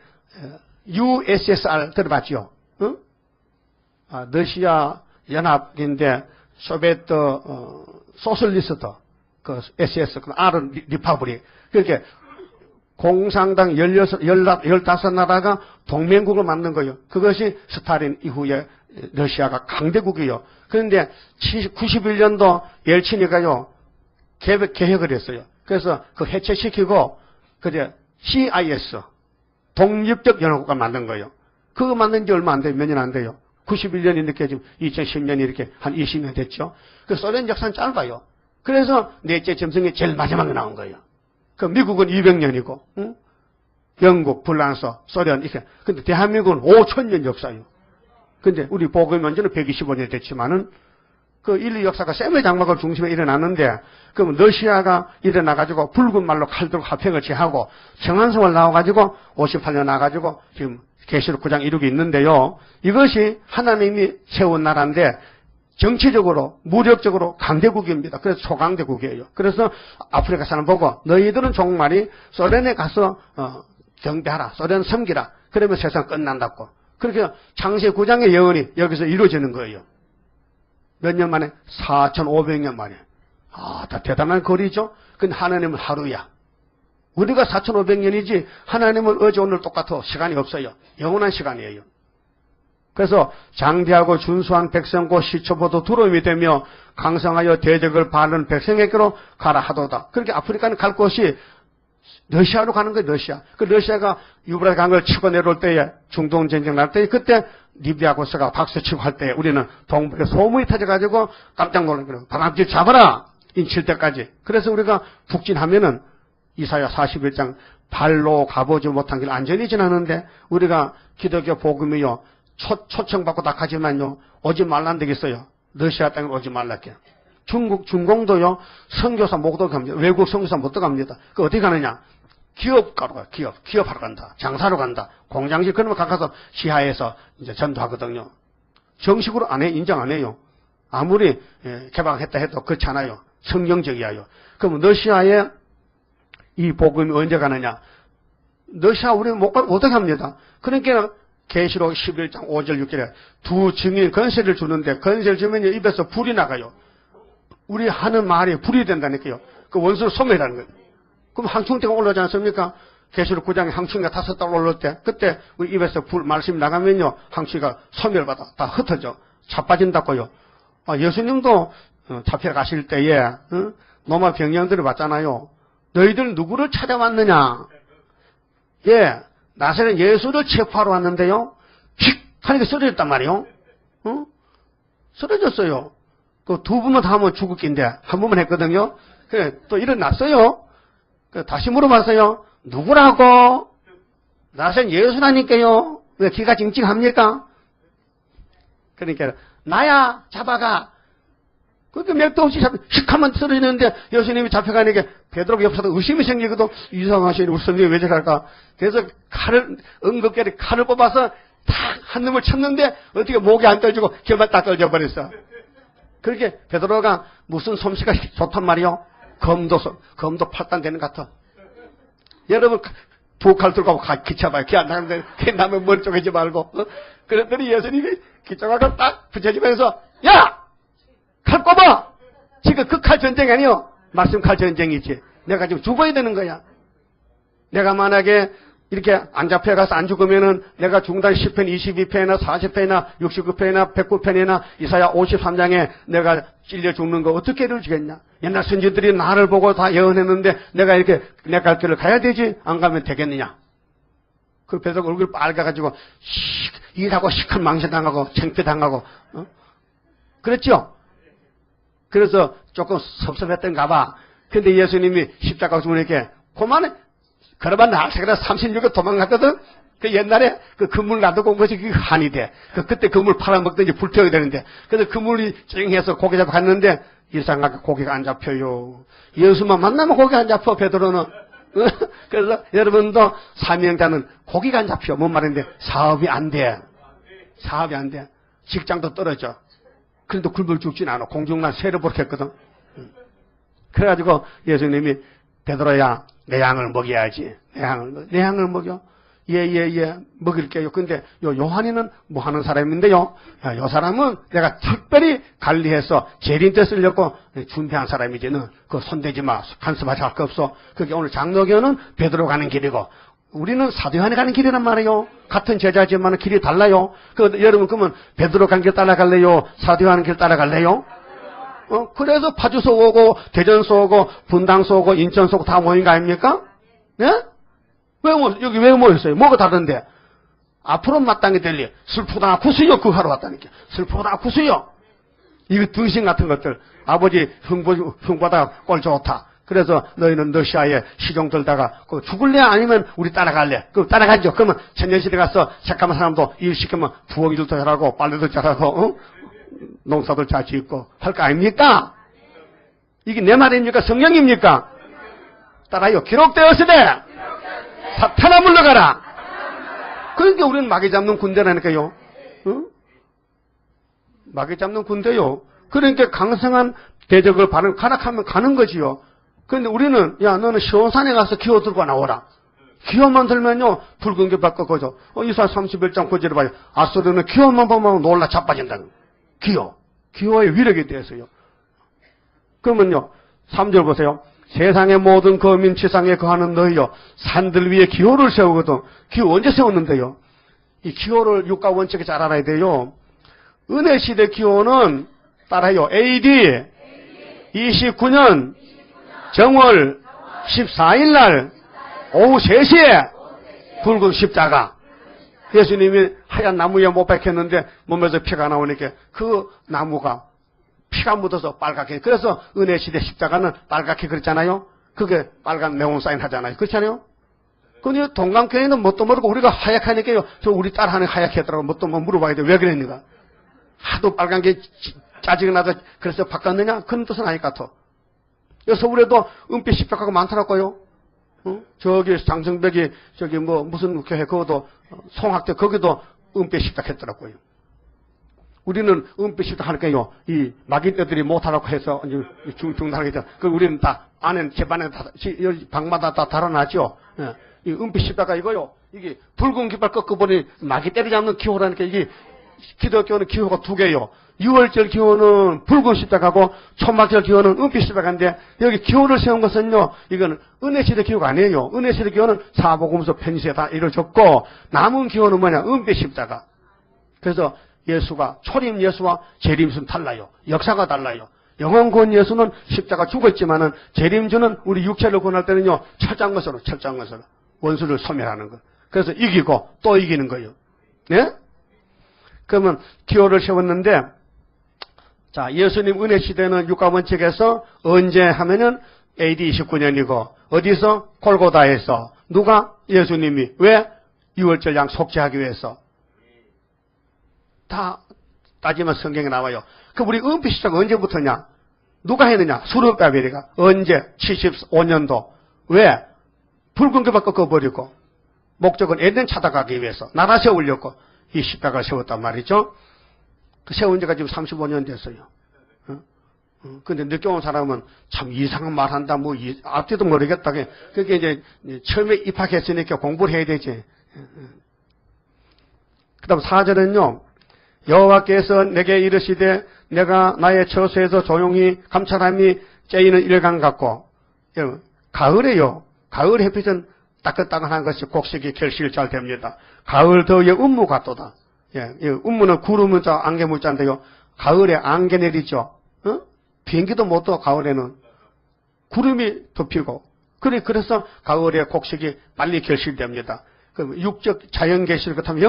USSR 들어봤죠? 응? 러시아 연합인데, 소비에트, 소셜리스트, 그 SS, 그 R은 리퍼블릭. 그렇게 공산당 15나라가 동맹국을 만든 거예요. 그것이 스탈린 이후에 러시아가 강대국이에요. 그런데 91년도 옐친이가요, 개혁을 했어요. 그래서 그 해체시키고, 그래, CIS, 독립적 연합국가 만든 거예요. 그거 만든 지 얼마 안 돼요. 몇 년 안 돼요. 91년이 늦게 지금 2010년이 이렇게 한 20년 됐죠. 그 소련 역사는 짧아요. 그래서 넷째 점성이 제일 마지막에 나온 거예요. 그 미국은 200년이고, 응? 영국, 프랑스, 소련, 이렇게. 근데 대한민국은 5,000년 역사예요. 근데 우리 복음이 언제는 125년 됐지만은, 그 인류 역사가 셈의 장막을 중심에 일어났는데, 그럼 러시아가 일어나가지고 붉은 말로 칼 들고 합행을 취하고, 청한성을 나와가지고 58년 나와가지고 지금 계시록 9장 이루고 있는데요. 이것이 하나님이 세운 나라인데, 정치적으로, 무력적으로 강대국입니다. 그래서 초강대국이에요. 그래서 아프리카 사람 보고, 너희들은 종말이 소련에 가서 경배하라, 소련 섬기라. 그러면 세상 끝난다고. 그렇게 창세 9장의 예언이 여기서 이루어지는 거예요. 몇 년 만에? 4,500년 만에. 다 대단한 거리죠? 근데 하나님은 하루야. 우리가 4,500년이지 하나님은 어제 오늘 똑같아. 시간이 없어요. 영원한 시간이에요. 그래서 장대하고 준수한 백성고 시초보도 두려움이 되며 강성하여 대적을 바르는 백성에게로 가라 하도다. 그렇게 아프리카는 갈 곳이 러시아로 가는 거예요. 러시아. 그 러시아가 유브라스 강을 치고 내려올 때에, 중동 전쟁 날 때에, 그때 리비아 고스가 박수치고 할 때 우리는 동북에 소문이 터져가지고 깜짝 놀란 거예요. 바람쥐 잡아라! 인칠 때까지. 그래서 우리가 북진하면은 이사야 41장 발로 가보지 못한 길 안전히 지나는데, 우리가 기독교 복음이요, 초청받고 낙하지만요, 오지 말란 되겠어요. 러시아 땅에 오지 말랄게요. 중공도요, 선교사 못 들어갑니다. 외국 선교사 못 들어갑니다. 그 어디 가느냐? 기업가로 가요. 기업하러 간다. 장사로 간다. 공장식 그러면 가서 시하에서 이제 전도하거든요. 정식으로 안 해, 인정 안 해요. 아무리 개방했다 해도 그렇지 않아요. 성경적이에요. 그럼 러시아에 이 복음이 언제 가느냐? 러시아 우리 못 갑니다. 그러니까 계시록 11장 5절 6절에 두 증인 건세를 주는데, 건세를 주면 입에서 불이 나가요. 우리 하는 말이 불이 된다니까요. 그 원수를 소멸하는 거예요. 그럼 항충대가 올라오지 않습니까? 계시록 9장에 항충이가 5달 올릴 때, 그때 우리 입에서 말씀이 나가면요, 항충이가 소멸받아. 다 흩어져. 자빠진다고요. 예수님도 잡혀가실 때에, 노마 병령들을 봤잖아요. 너희들 누구를 찾아왔느냐? 예, 나사렛 예수를 체포하러 왔는데요. 휙! 하니까 쓰러졌단 말이에요. 쓰러졌어요. 그 2번만 더 하면 죽을 낀데, 한 번만 했거든요. 그래, 또 일어났어요. 다시 물어봤어요. 누구라고? 나사렛 예수라니까요. 왜 기가 찡찡합니까? 그러니까, 나야, 잡아가. 그렇게 맥도 없이 휙 하면 쓰러지는데 예수님이 잡혀가니까 베드로가 옆에서 의심이 생기거든. 이상하시네. 우리 선생님이 왜 저럴까? 그래서 응급결에 칼을 뽑아서 탁 한 놈을 쳤는데 어떻게 목이 안 떨어지고 결만 딱 떨어져버렸어. 그렇게 베드로가 무슨 솜씨가 좋단 말이요? 검도 8단 되는 것 같아. 여러분, 2칼 들고 기쳐봐요. 기 안 나는데, 기 나면 머리 쪼개지 말고. 그랬더니 예수님이 기쳐가고 딱 붙여주면서, 야! 칼 꼽아! 지금 그 칼 전쟁이 아니요. 말씀 칼 전쟁이지. 내가 지금 죽어야 되는 거야. 내가 만약에 이렇게 안 잡혀가서 안 죽으면은 내가 중단 10편, 22편이나 40편이나 69편이나 109편이나 이사야 53장에 내가 찔려 죽는 거 어떻게 이루어지겠냐. 옛날 선지들이 나를 보고 다 예언했는데 내가 이렇게 내 갈 길을 가야 되지. 안 가면 되겠느냐. 그 배석 얼굴 빨가가지고 일하고 시큰 망신당하고 창피당하고 그랬죠. 그래서 조금 섭섭했던가 봐. 근데 예수님이 십자가 죽으니까 그만해. 그러면 나세가 36에 도망갔거든. 그 옛날에 그 그물 놔두고 온 것이 그게 한이 돼. 그때 그물 팔아먹든지 불태워야 되는데. 그래서 그물이 찡해서 고기 잡아 갔는데 이상하게 고기가 안 잡혀요. 예수만 만나면 고기가 안 잡혀, 베드로는. 그래서 여러분도 사명자는 고기가 안 잡혀. 뭔 말인데 사업이 안 돼. 사업이 안 돼. 직장도 떨어져. 그래도 굶어 죽진 않아. 공중난 새를 버렸거든. 그래가지고 예수님이 베드로야, 내 양을 먹여야지. 내 양을 먹여. 예, 먹일게요. 근데 요한이는 뭐 하는 사람인데요? 요 사람은 내가 특별히 관리해서 재림 때 쓰려고 준비한 사람이지. 너 그거 손대지 마. 간섭하지 할 거 없어. 그게 오늘 장로교는 베드로 가는 길이고, 우리는 사도 요한이 가는 길이란 말이에요. 같은 제자지만 길이 달라요. 여러분 그러면 베드로 간 길 따라갈래요? 사도 요한 길 따라갈래요? 그래서 파주소 오고 대전소 오고 분당소 오고 인천소 오고 다 모인 거 아닙니까? 예? 여기 왜 모였어요? 뭐가 다른데? 앞으로 마땅히 될 일. 슬프다 구수요. 그거 하러 왔다니까. 슬프다 구수요. 이거 등신 같은 것들. 아버지 흉보다 꼴 좋다. 그래서 너희는 러시아에 시종 들다가 죽을래? 아니면 우리 따라갈래? 그럼 따라가죠. 그러면 천년시대 가서 잠깐만 사람도 일 시키면 부엌일도 잘하고 빨래도 잘하고 농사도 잘 짓고 할 거 아닙니까? 이게 내 말입니까? 성령입니까? 따라요. 기록되었으되 사탄아 물러가라. 그러니까 우리는 마귀 잡는 군대라니까요. 마귀 잡는 군대요. 그러니까 강성한 대적을 가락하면 가는 거지요. 그런데 우리는 야 너는 시온산에 가서 기호 들고 나오라. 기호만 들면요 붉은 게 바꿔거죠. 이사 31장 9절에 봐요. 아수르는 기호만 보면 놀라 자빠진다는 기호의 위력에 대해서요. 그러면요 3절 보세요. 세상의 모든 거민 지상에 거하는 너희요 산들 위에 기호를 세우거든. 기호 언제 세웠는데요? 이 기호를 육가 원칙에 잘 알아야 돼요. 은혜 시대 기호는 따라요. AD 29년 정월 14일 날 오후 3시에 붉은 십자가. 예수님이 하얀 나무 위에 못 박혔는데 몸에서 피가 나오니까 그 나무가 피가 묻어서 빨갛게. 그래서 은혜 시대 십자가는 빨갛게 그랬잖아요. 그게 빨간 네온 사인 하잖아요. 그렇잖아요. 근데 동강교회는 뭣도 모르고 우리가 하얗하니까요. 저 우리 딸 하는 하얗게 했더라고. 뭣도 뭐 물어봐야 돼. 왜 그랬는가? 하도 빨간 게 짜증이 나서 그래서 바꿨느냐? 그런 뜻은 아닐 것 같아. 서울에도 은빛 십자가가 많더라고요. 저기 장성백이 저기 뭐 무슨 교회 그것도 송학대 거기도 은빛 십자가 했더라고요. 우리는 은빛 십자가 하니까요. 이 마귀떼들이 못하라고 해서 중단하겠죠. 그 우리는 다 안에 집안에 다 방마다 다 달아놨죠. 이 은빛 십자가 이거요. 이게 붉은 깃발 꺾어보니 마귀떼를 잡는 기호라니까 이게 기독교는 기호가 두 개요. 유월절 기호는 붉은 십자가고 초막절 기호는 은빛 십자가인데 여기 기호를 세운 것은요. 이거는 은혜시대 기호가 아니에요. 은혜시대 기호는 사복음서 편지에 다 이루어졌고 남은 기호는 뭐냐? 은빛 십자가. 그래서 예수가 초림 예수와 재림수는 달라요. 역사가 달라요. 영원 구원 예수는 십자가 죽었지만은 재림주는 우리 육체를 구원할 때는요. 철저한 것으로 원수를 소멸하는 거. 그래서 이기고 또 이기는 거예요. 네? 그러면 기호를 세웠는데 자, 예수님 은혜 시대는 육가원칙에서 언제 하면은 AD 29년이고 어디서? 골고다에서. 누가? 예수님이. 왜? 유월절 양 속죄하기 위해서. 다 따지면 성경에 나와요. 그럼 우리 은빛 십자가 언제부터냐? 누가 했느냐? 수르바벨이가. 언제? 75년도. 왜? 붉은 교박 꺾어버리고 목적은 에덴 찾아가기 위해서 나라 세우려고 이 십자가를 세웠단 말이죠. 그 세운 지가 지금 35년 됐어요. 근데 늦게 온 사람은 참 이상한 말 한다, 앞뒤도 모르겠다. 그게 이제 처음에 입학했으니까 공부를 해야 되지. 그 다음 4절은요, 여호와께서 내게 이르시되 내가 나의 처소에서 조용히 감찰함이 째이는 일강 같고, 가을에요. 가을 햇빛은 따끈따끈한 것이 곡식이 결실 잘 됩니다. 가을 더위에 운무 같도다. 운무는 구름 문자, 안개 문자인데요. 가을에 안개 내리죠. 비행기도 못 떠, 가을에는. 구름이 덮이고. 그래서 가을에 곡식이 빨리 결실됩니다. 그럼 육적 자연 계시를 그렇다면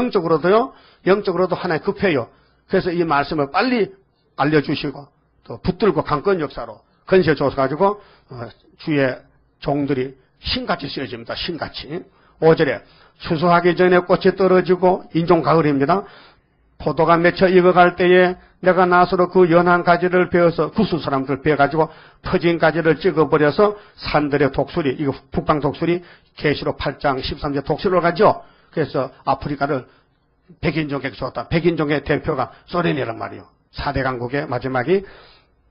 영적으로도 하나의 급해요. 그래서 이 말씀을 빨리 알려주시고, 또 붙들고 강권 역사로 건세 줘서가지고, 주의 종들이 신같이 쓰여집니다. 신같이. 5절에 추수하기 전에 꽃이 떨어지고 인종 가을입니다. 포도가 맺혀 익어갈 때에 내가 나서로 그 연한 가지를 베어서 구수 사람들 베어가지고 퍼진 가지를 찍어버려서 산들의 독수리, 이거 북방 독수리 계시록 8장 13절 독수리로 가죠. 그래서 아프리카를 백인종에게 줬다. 백인종의 대표가 소련이란 말이에요. 4대 강국의 마지막이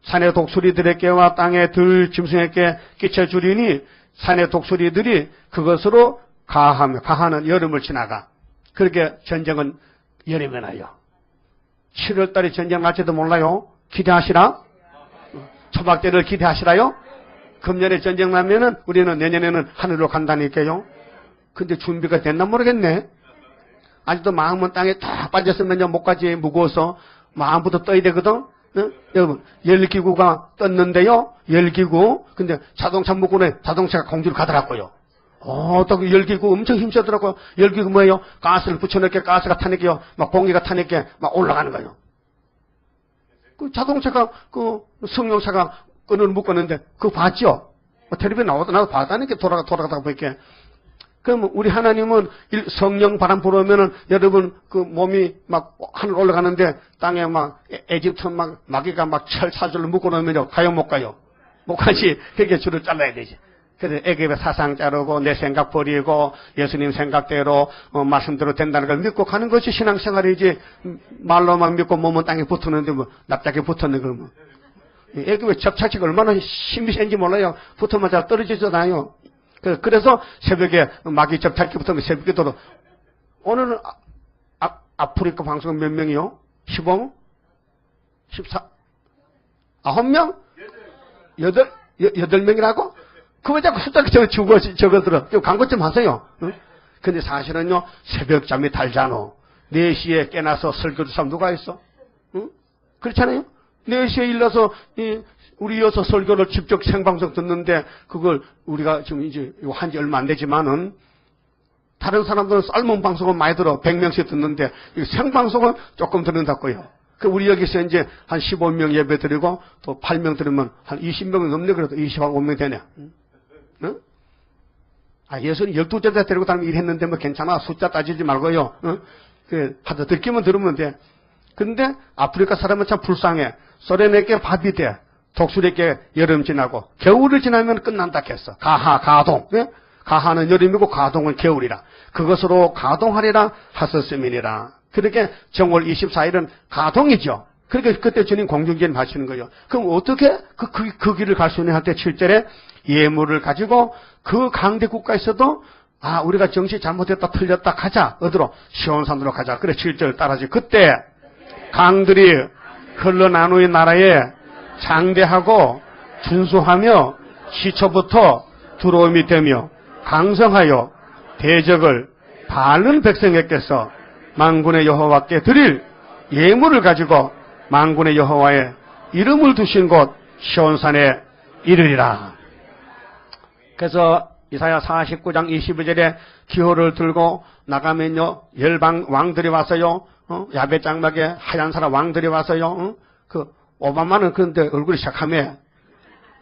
산의 독수리들에게와 땅의 들 짐승에게 끼쳐주리니 산의 독수리들이 그것으로 가하는 여름을 지나가. 그렇게 전쟁은 여름에 나요. 7월달에 전쟁 날지도 몰라요. 기대하시라. 초막대를 기대하시라요. 금년에 전쟁 나면은 우리는 내년에는 하늘로 간다니까요. 근데 준비가 됐나 모르겠네. 아직도 마음은 땅에 딱 빠졌으면 목까지 무거워서 마음부터 떠야 되거든. 네? 여러분, 열기구가 떴는데요. 열기구. 근데 자동차 묶고는 자동차가 공주로 가더라고요. 또 열기구 엄청 힘쓰더라고요. 열기구 뭐예요? 가스를 붙여넣게 가스가 타니까요. 막 공기가 타니까 막 올라가는 거예요. 그 자동차가, 승용차가 끈을 묶었는데, 그거 봤죠? 텔레비전 나도 봤다니까 돌아가다 보니까. 그럼 우리 하나님은 성령 바람 불어오면은 여러분 그 몸이 막 하늘 올라가는데 땅에 막 에집트 막 마귀가 막 철사줄로 묶어놓으면요. 가요 못 가요? 못 가지. 그렇게 줄을 잘라야 되지. 그래서 애굽의 사상 자르고 내 생각 버리고 예수님 생각대로 말씀대로 된다는 걸 믿고 가는 것이 신앙생활이지. 말로만 믿고 몸은 땅에 붙었는데 뭐 납작에 붙었네 그러면. 애굽의 접착제가 얼마나 힘이 센지 몰라요. 붙으면 잘 떨어지잖아요. 그래서 새벽에 마귀 접착기 붙으면 새벽에도 오늘은 아프리카 방송 몇 명이요? 15? 14? 9명? 8명이라고? 그왜 자꾸 숫자 적어들어? 광고 좀 하세요. 응? 근데 사실은요, 새벽 잠이 달잖아. 4시에 깨나서 설교를 사람 누가 있어? 응? 그렇잖아요? 4시에 일어나서, 우리 여서 설교를 직접 생방송 듣는데, 그걸 우리가 지금 이제 한지 얼마 안 되지만은, 다른 사람들은 삶은 방송은 많이 들어. 100명씩 듣는데, 생방송은 조금 듣는다고요. 우리 여기서 이제 한 15명 예배 드리고, 또 8명 들으면 한 20명은 넘네. 그래도 25명 되네. 응? 예수님 12제자 데리고 다니면 일했는데 뭐 괜찮아. 숫자 따지지 말고요. 응? 하도 듣기만 들으면 돼. 근데 아프리카 사람은 참 불쌍해. 소련에게 밥이 돼. 독수리에게 여름 지나고 겨울을 지나면 끝난다 했어. 가동. 예? 가하는 여름이고 가동은 겨울이라. 그것으로 가동하리라 하셨음이니라. 그렇게 정월 24일은 가동이죠. 그렇게 그때 주님 공중전 하시는 거예요. 그럼 어떻게 그 길을 갈 수 있냐 할 때 7절에 예물을 가지고 그 강대 국가에서도 우리가 정시 잘못했다 틀렸다 가자. 어디로? 시온산으로 가자. 그래 7절 따라지. 그때 강들이 흘러나누는 나라에 장대하고 준수하며 시초부터 두려움이 되며 강성하여 대적을 바른 백성에게서 만군의 여호와께 드릴 예물을 가지고 만군의 여호와의 이름을 두신 곳 시온산에 이르리라. 그래서 이사야 49장 22절에 기호를 들고 나가면요 열방 왕들이 와서요 야베 장막에 하얀 사람 왕들이 와서요 그 오바마는 그런데 얼굴이 시작하며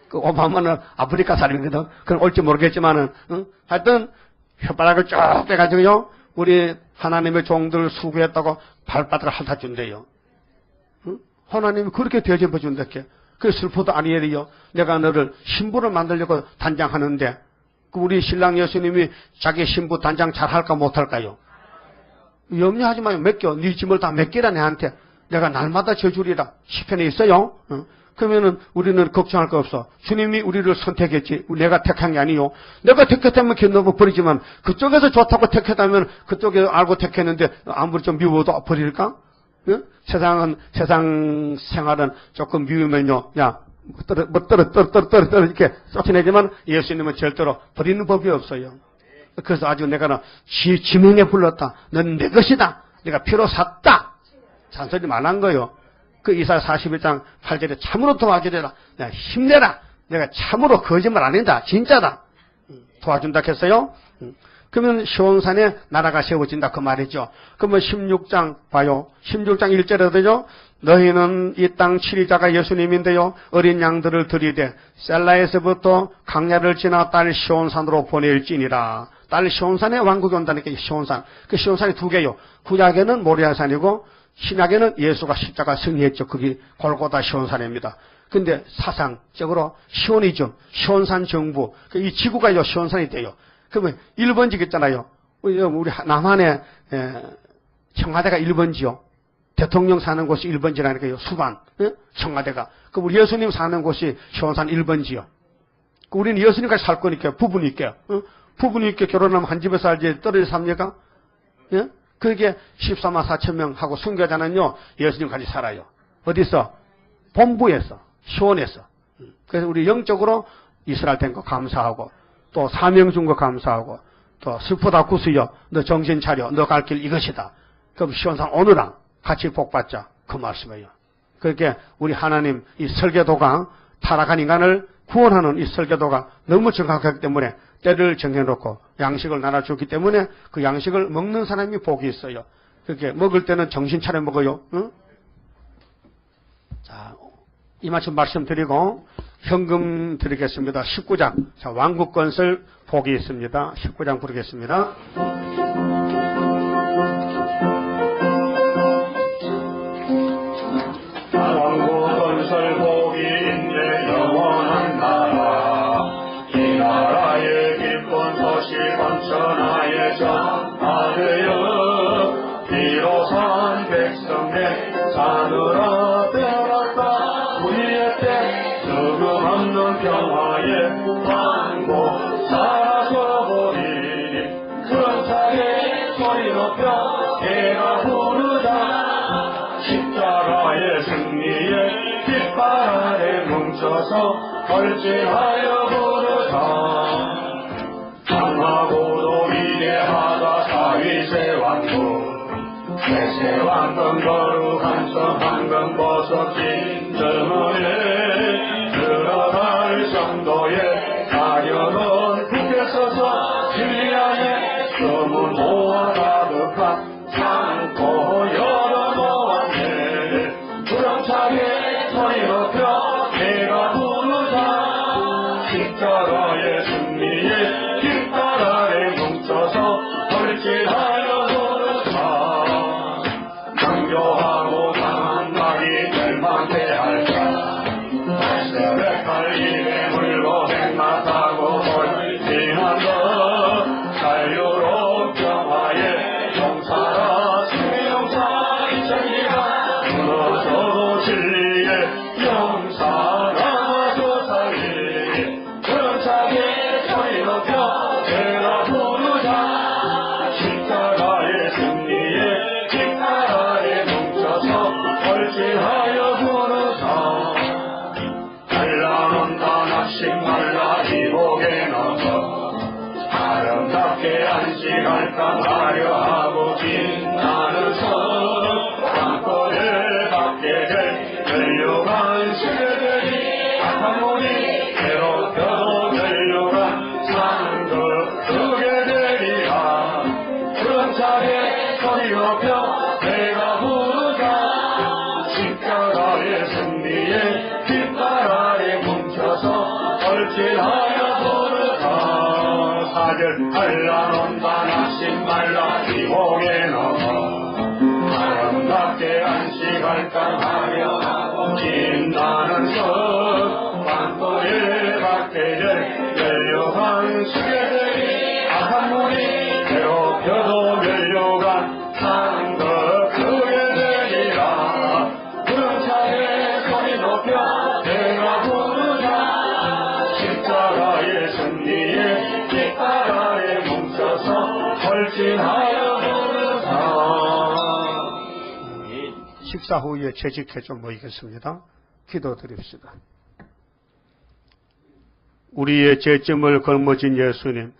그 오바마는 아프리카 사람이거든. 그건 올지 모르겠지만은 하여튼 혓바닥을 쭉 빼가지고요 우리 하나님의 종들 수고했다고 발바닥을 핥아준대요. 하나님이 그렇게 대접해 준다께. 그 슬퍼도 아니에요. 내가 너를 신부를 만들려고 단장하는데 그 우리 신랑 예수님이 자기 신부 단장 잘할까 못할까요? 염려하지 마요. 맡겨. 네 짐을 다 맡기라 내한테. 내가 날마다 져주리라. 시편에 있어요. 그러면은 우리는 걱정할 거 없어. 주님이 우리를 선택했지. 내가 택한 게 아니요. 내가 택했다면 견뎌 버리지만 그쪽에서 좋다고 택했다면 그쪽에 알고 택했는데 아무리 좀 미워도 버릴까? 응? 세상 생활은 조금 미우면요. 야, 떨어 이렇게 쫓아내지만 예수님은 절대로 버리는 법이 없어요. 그래서 아주 내가 지명에 불렀다. 넌 내 것이다. 내가 피로 샀다. 잔소리 말한 거요. 그 이사야 41장 8절에 참으로 도와주리라. 내가 힘내라. 내가 참으로 거짓말 안 한다. 진짜다. 도와준다 했어요. 그러면 시온산에 나라가 세워진다 그 말이죠. 그러면 16장 봐요. 16장 1절에 되죠. 너희는 이 땅 치리자가 예수님인데요. 어린 양들을 들이대 셀라에서부터 강야를 지나 딸 시온산으로 보낼지니라. 딸 시온산에 왕국이 온다니까 시온산. 그 시온산이 두 개요. 구약에는 모리아산이고 신약에는 예수가 십자가 승리했죠. 그게 골고다 시온산입니다. 근데 사상적으로 시온이죠. 시온산 정부. 이 지구가 시온산이 돼요. 그러면 1번지 있잖아요. 우리 남한에 청와대가 1번지요. 대통령 사는 곳이 1번지라니까요. 수반, 청와대가. 그럼 우리 예수님 사는 곳이 시온산 1번지요. 우리는 예수님까지 살 거니까 부부는 있게. 부부는 있게 결혼하면 한 집에 살지 떨어져 삽니까? 예? 그게 14만 4천 명하고 순교자는요. 예수님까지 살아요. 어디서? 본부에서. 시온에서. 그래서 우리 영적으로 이스라엘 된 거 감사하고 또 사명 준 거 감사하고 또 슬프다 구수여 너 정신 차려 너 갈 길 이것이다. 그럼 시온산 오느라 같이 복받자 그 말씀이에요. 그렇게 우리 하나님 이 설계도가 타락한 인간을 구원하는 이 설계도가 너무 정확하기 때문에 때를 정해놓고 양식을 나눠주기 때문에 그 양식을 먹는 사람이 복이 있어요. 그렇게 먹을 때는 정신 차려 먹어요. 응? 자, 이만큼 말씀드리고 현금 드리겠습니다. 19장. 자, 왕국 건설 복이 있습니다. 19장 부르겠습니다. 왕국 건설 복이 있네 영원한 나라. 이 나라의 기쁜 소식 번천하에 전하되어 비로산 백성의 산으로 되었다. 우리의 때 죽음 없는 평화의 왕국 살아서 보리니 그런사에 소리 높여 내가 부르자. 십자가의 승리에 깃발 아래 뭉쳐서 걸진하여 부르자. 강하고도 위대하다 사위세 왕국. 세세 왕권 거룩한 성 황금 보석 진정을 들어갈 성도에 가려놓은 굳게 서서 진리 안에 소문 모아 가득한 창고 열어놓았네. 구렁차게 소리 높여 내가 부르자. 십자가의 승리에 깃발 아래 뭉쳐서 돌진하여 부르자. 강교하고 강한 낙이 멸망해 할까. 달새벽할 입에 물고 백마 타고 돌진한 것 자유로 평화에 용사라 생명사 이천리가 무너져도 진리의 용사라. 안식할까 하려 하고 빛나는 성 땅굴을 받게 될 멸류관 세대들이 악한 몸이 괴롭혀도 멸류관 상급 주게 되리라. 그런 자에 소리 높여 내가 부르자. 십자가의 승리에 깃발 아래 뭉쳐서 얼씬하여 부르자. 사절 알라논다 낙심 말라 기복에 넘어 아름답게 안식할까 하려 하고 빛나는 성 땅굴을 받게 될 멸류관 시계들이 악한 몸이 괴롭혀도 멸류관 상급 주게 되리라. 그런 차에 소리 높여 내가 부르자. 십자가의 승리에 깃발 아래 뭉쳐서 헌신하여 부르자. 식사 후에 재직해 좀 모이겠습니다. 기도드립시다. 우리의 죄점을 걸머진 예수님,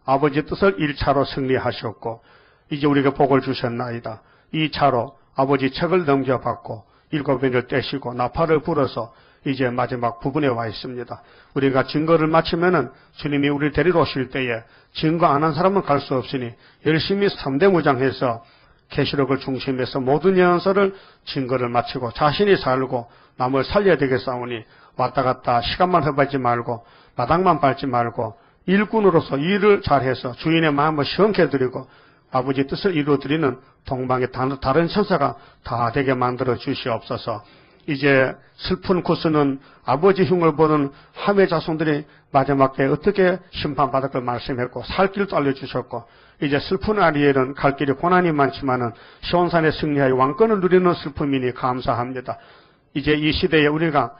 아버지 뜻을 1차로 승리하셨고 이제 우리에게 복을 주셨나이다. 2차로 아버지 책을 넘겨받고 7번을 떼시고 나팔을 불어서 이제 마지막 부분에 와 있습니다. 우리가 증거를 마치면은 주님이 우리를 데리러 오실 때에 증거 안 한 사람은 갈 수 없으니 열심히 3대 무장해서 계시록을 중심해서 모든 예언서를 증거를 마치고 자신이 살고 남을 살려야 되겠사오니 왔다 갔다 시간만 허비하지 말고 마당만 밟지 말고 일꾼으로서 일을 잘해서 주인의 마음을 시원케 해드리고 아버지 뜻을 이루어드리는 동방의 다른 천사가 다 되게 만들어 주시옵소서. 이제 슬픈 구스는 아버지 흉을 보는 함의 자손들이 마지막 때에 어떻게 심판받을 걸 말씀했고 살 길도 알려주셨고 이제 슬픈 아리엘은 갈 길이 고난이 많지만은 시온산에 승리하여 왕권을 누리는 슬픔이니 감사합니다. 이제 이 시대에 우리가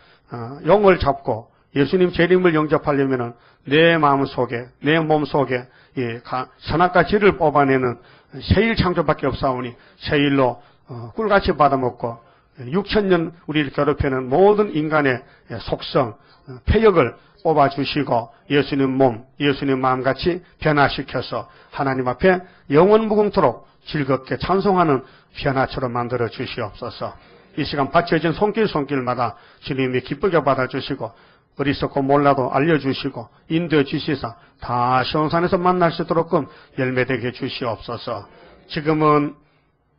영을 잡고 예수님 재림을 영접하려면은 내 마음 속에 내 몸 속에 선악과 질을 뽑아내는 새일 창조밖에 없사오니 새일로 꿀같이 받아먹고 6,000년 우리를 괴롭히는 모든 인간의 속성, 폐역을 뽑아주시고 예수님 몸, 예수님 마음같이 변화시켜서 하나님 앞에 영원 무궁토록 즐겁게 찬송하는 변화처럼 만들어 주시옵소서. 이 시간 바쳐진 손길마다 주님이 기쁘게 받아주시고 어리석고 몰라도 알려주시고 인도해 주시사 다 시온산에서 만날 수 있도록끔 열매되게 주시옵소서. 지금은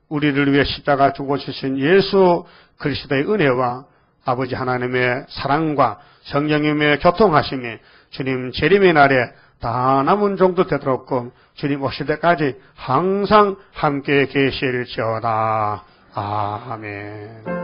우리를 위해 십자가 주고 주신 예수 그리스도의 은혜와 아버지 하나님의 사랑과 성령님의 교통하심이 주님 재림의 날에 다 남은 정도 되도록끔 주님 오실 때까지 항상 함께 계실지어다. 아멘.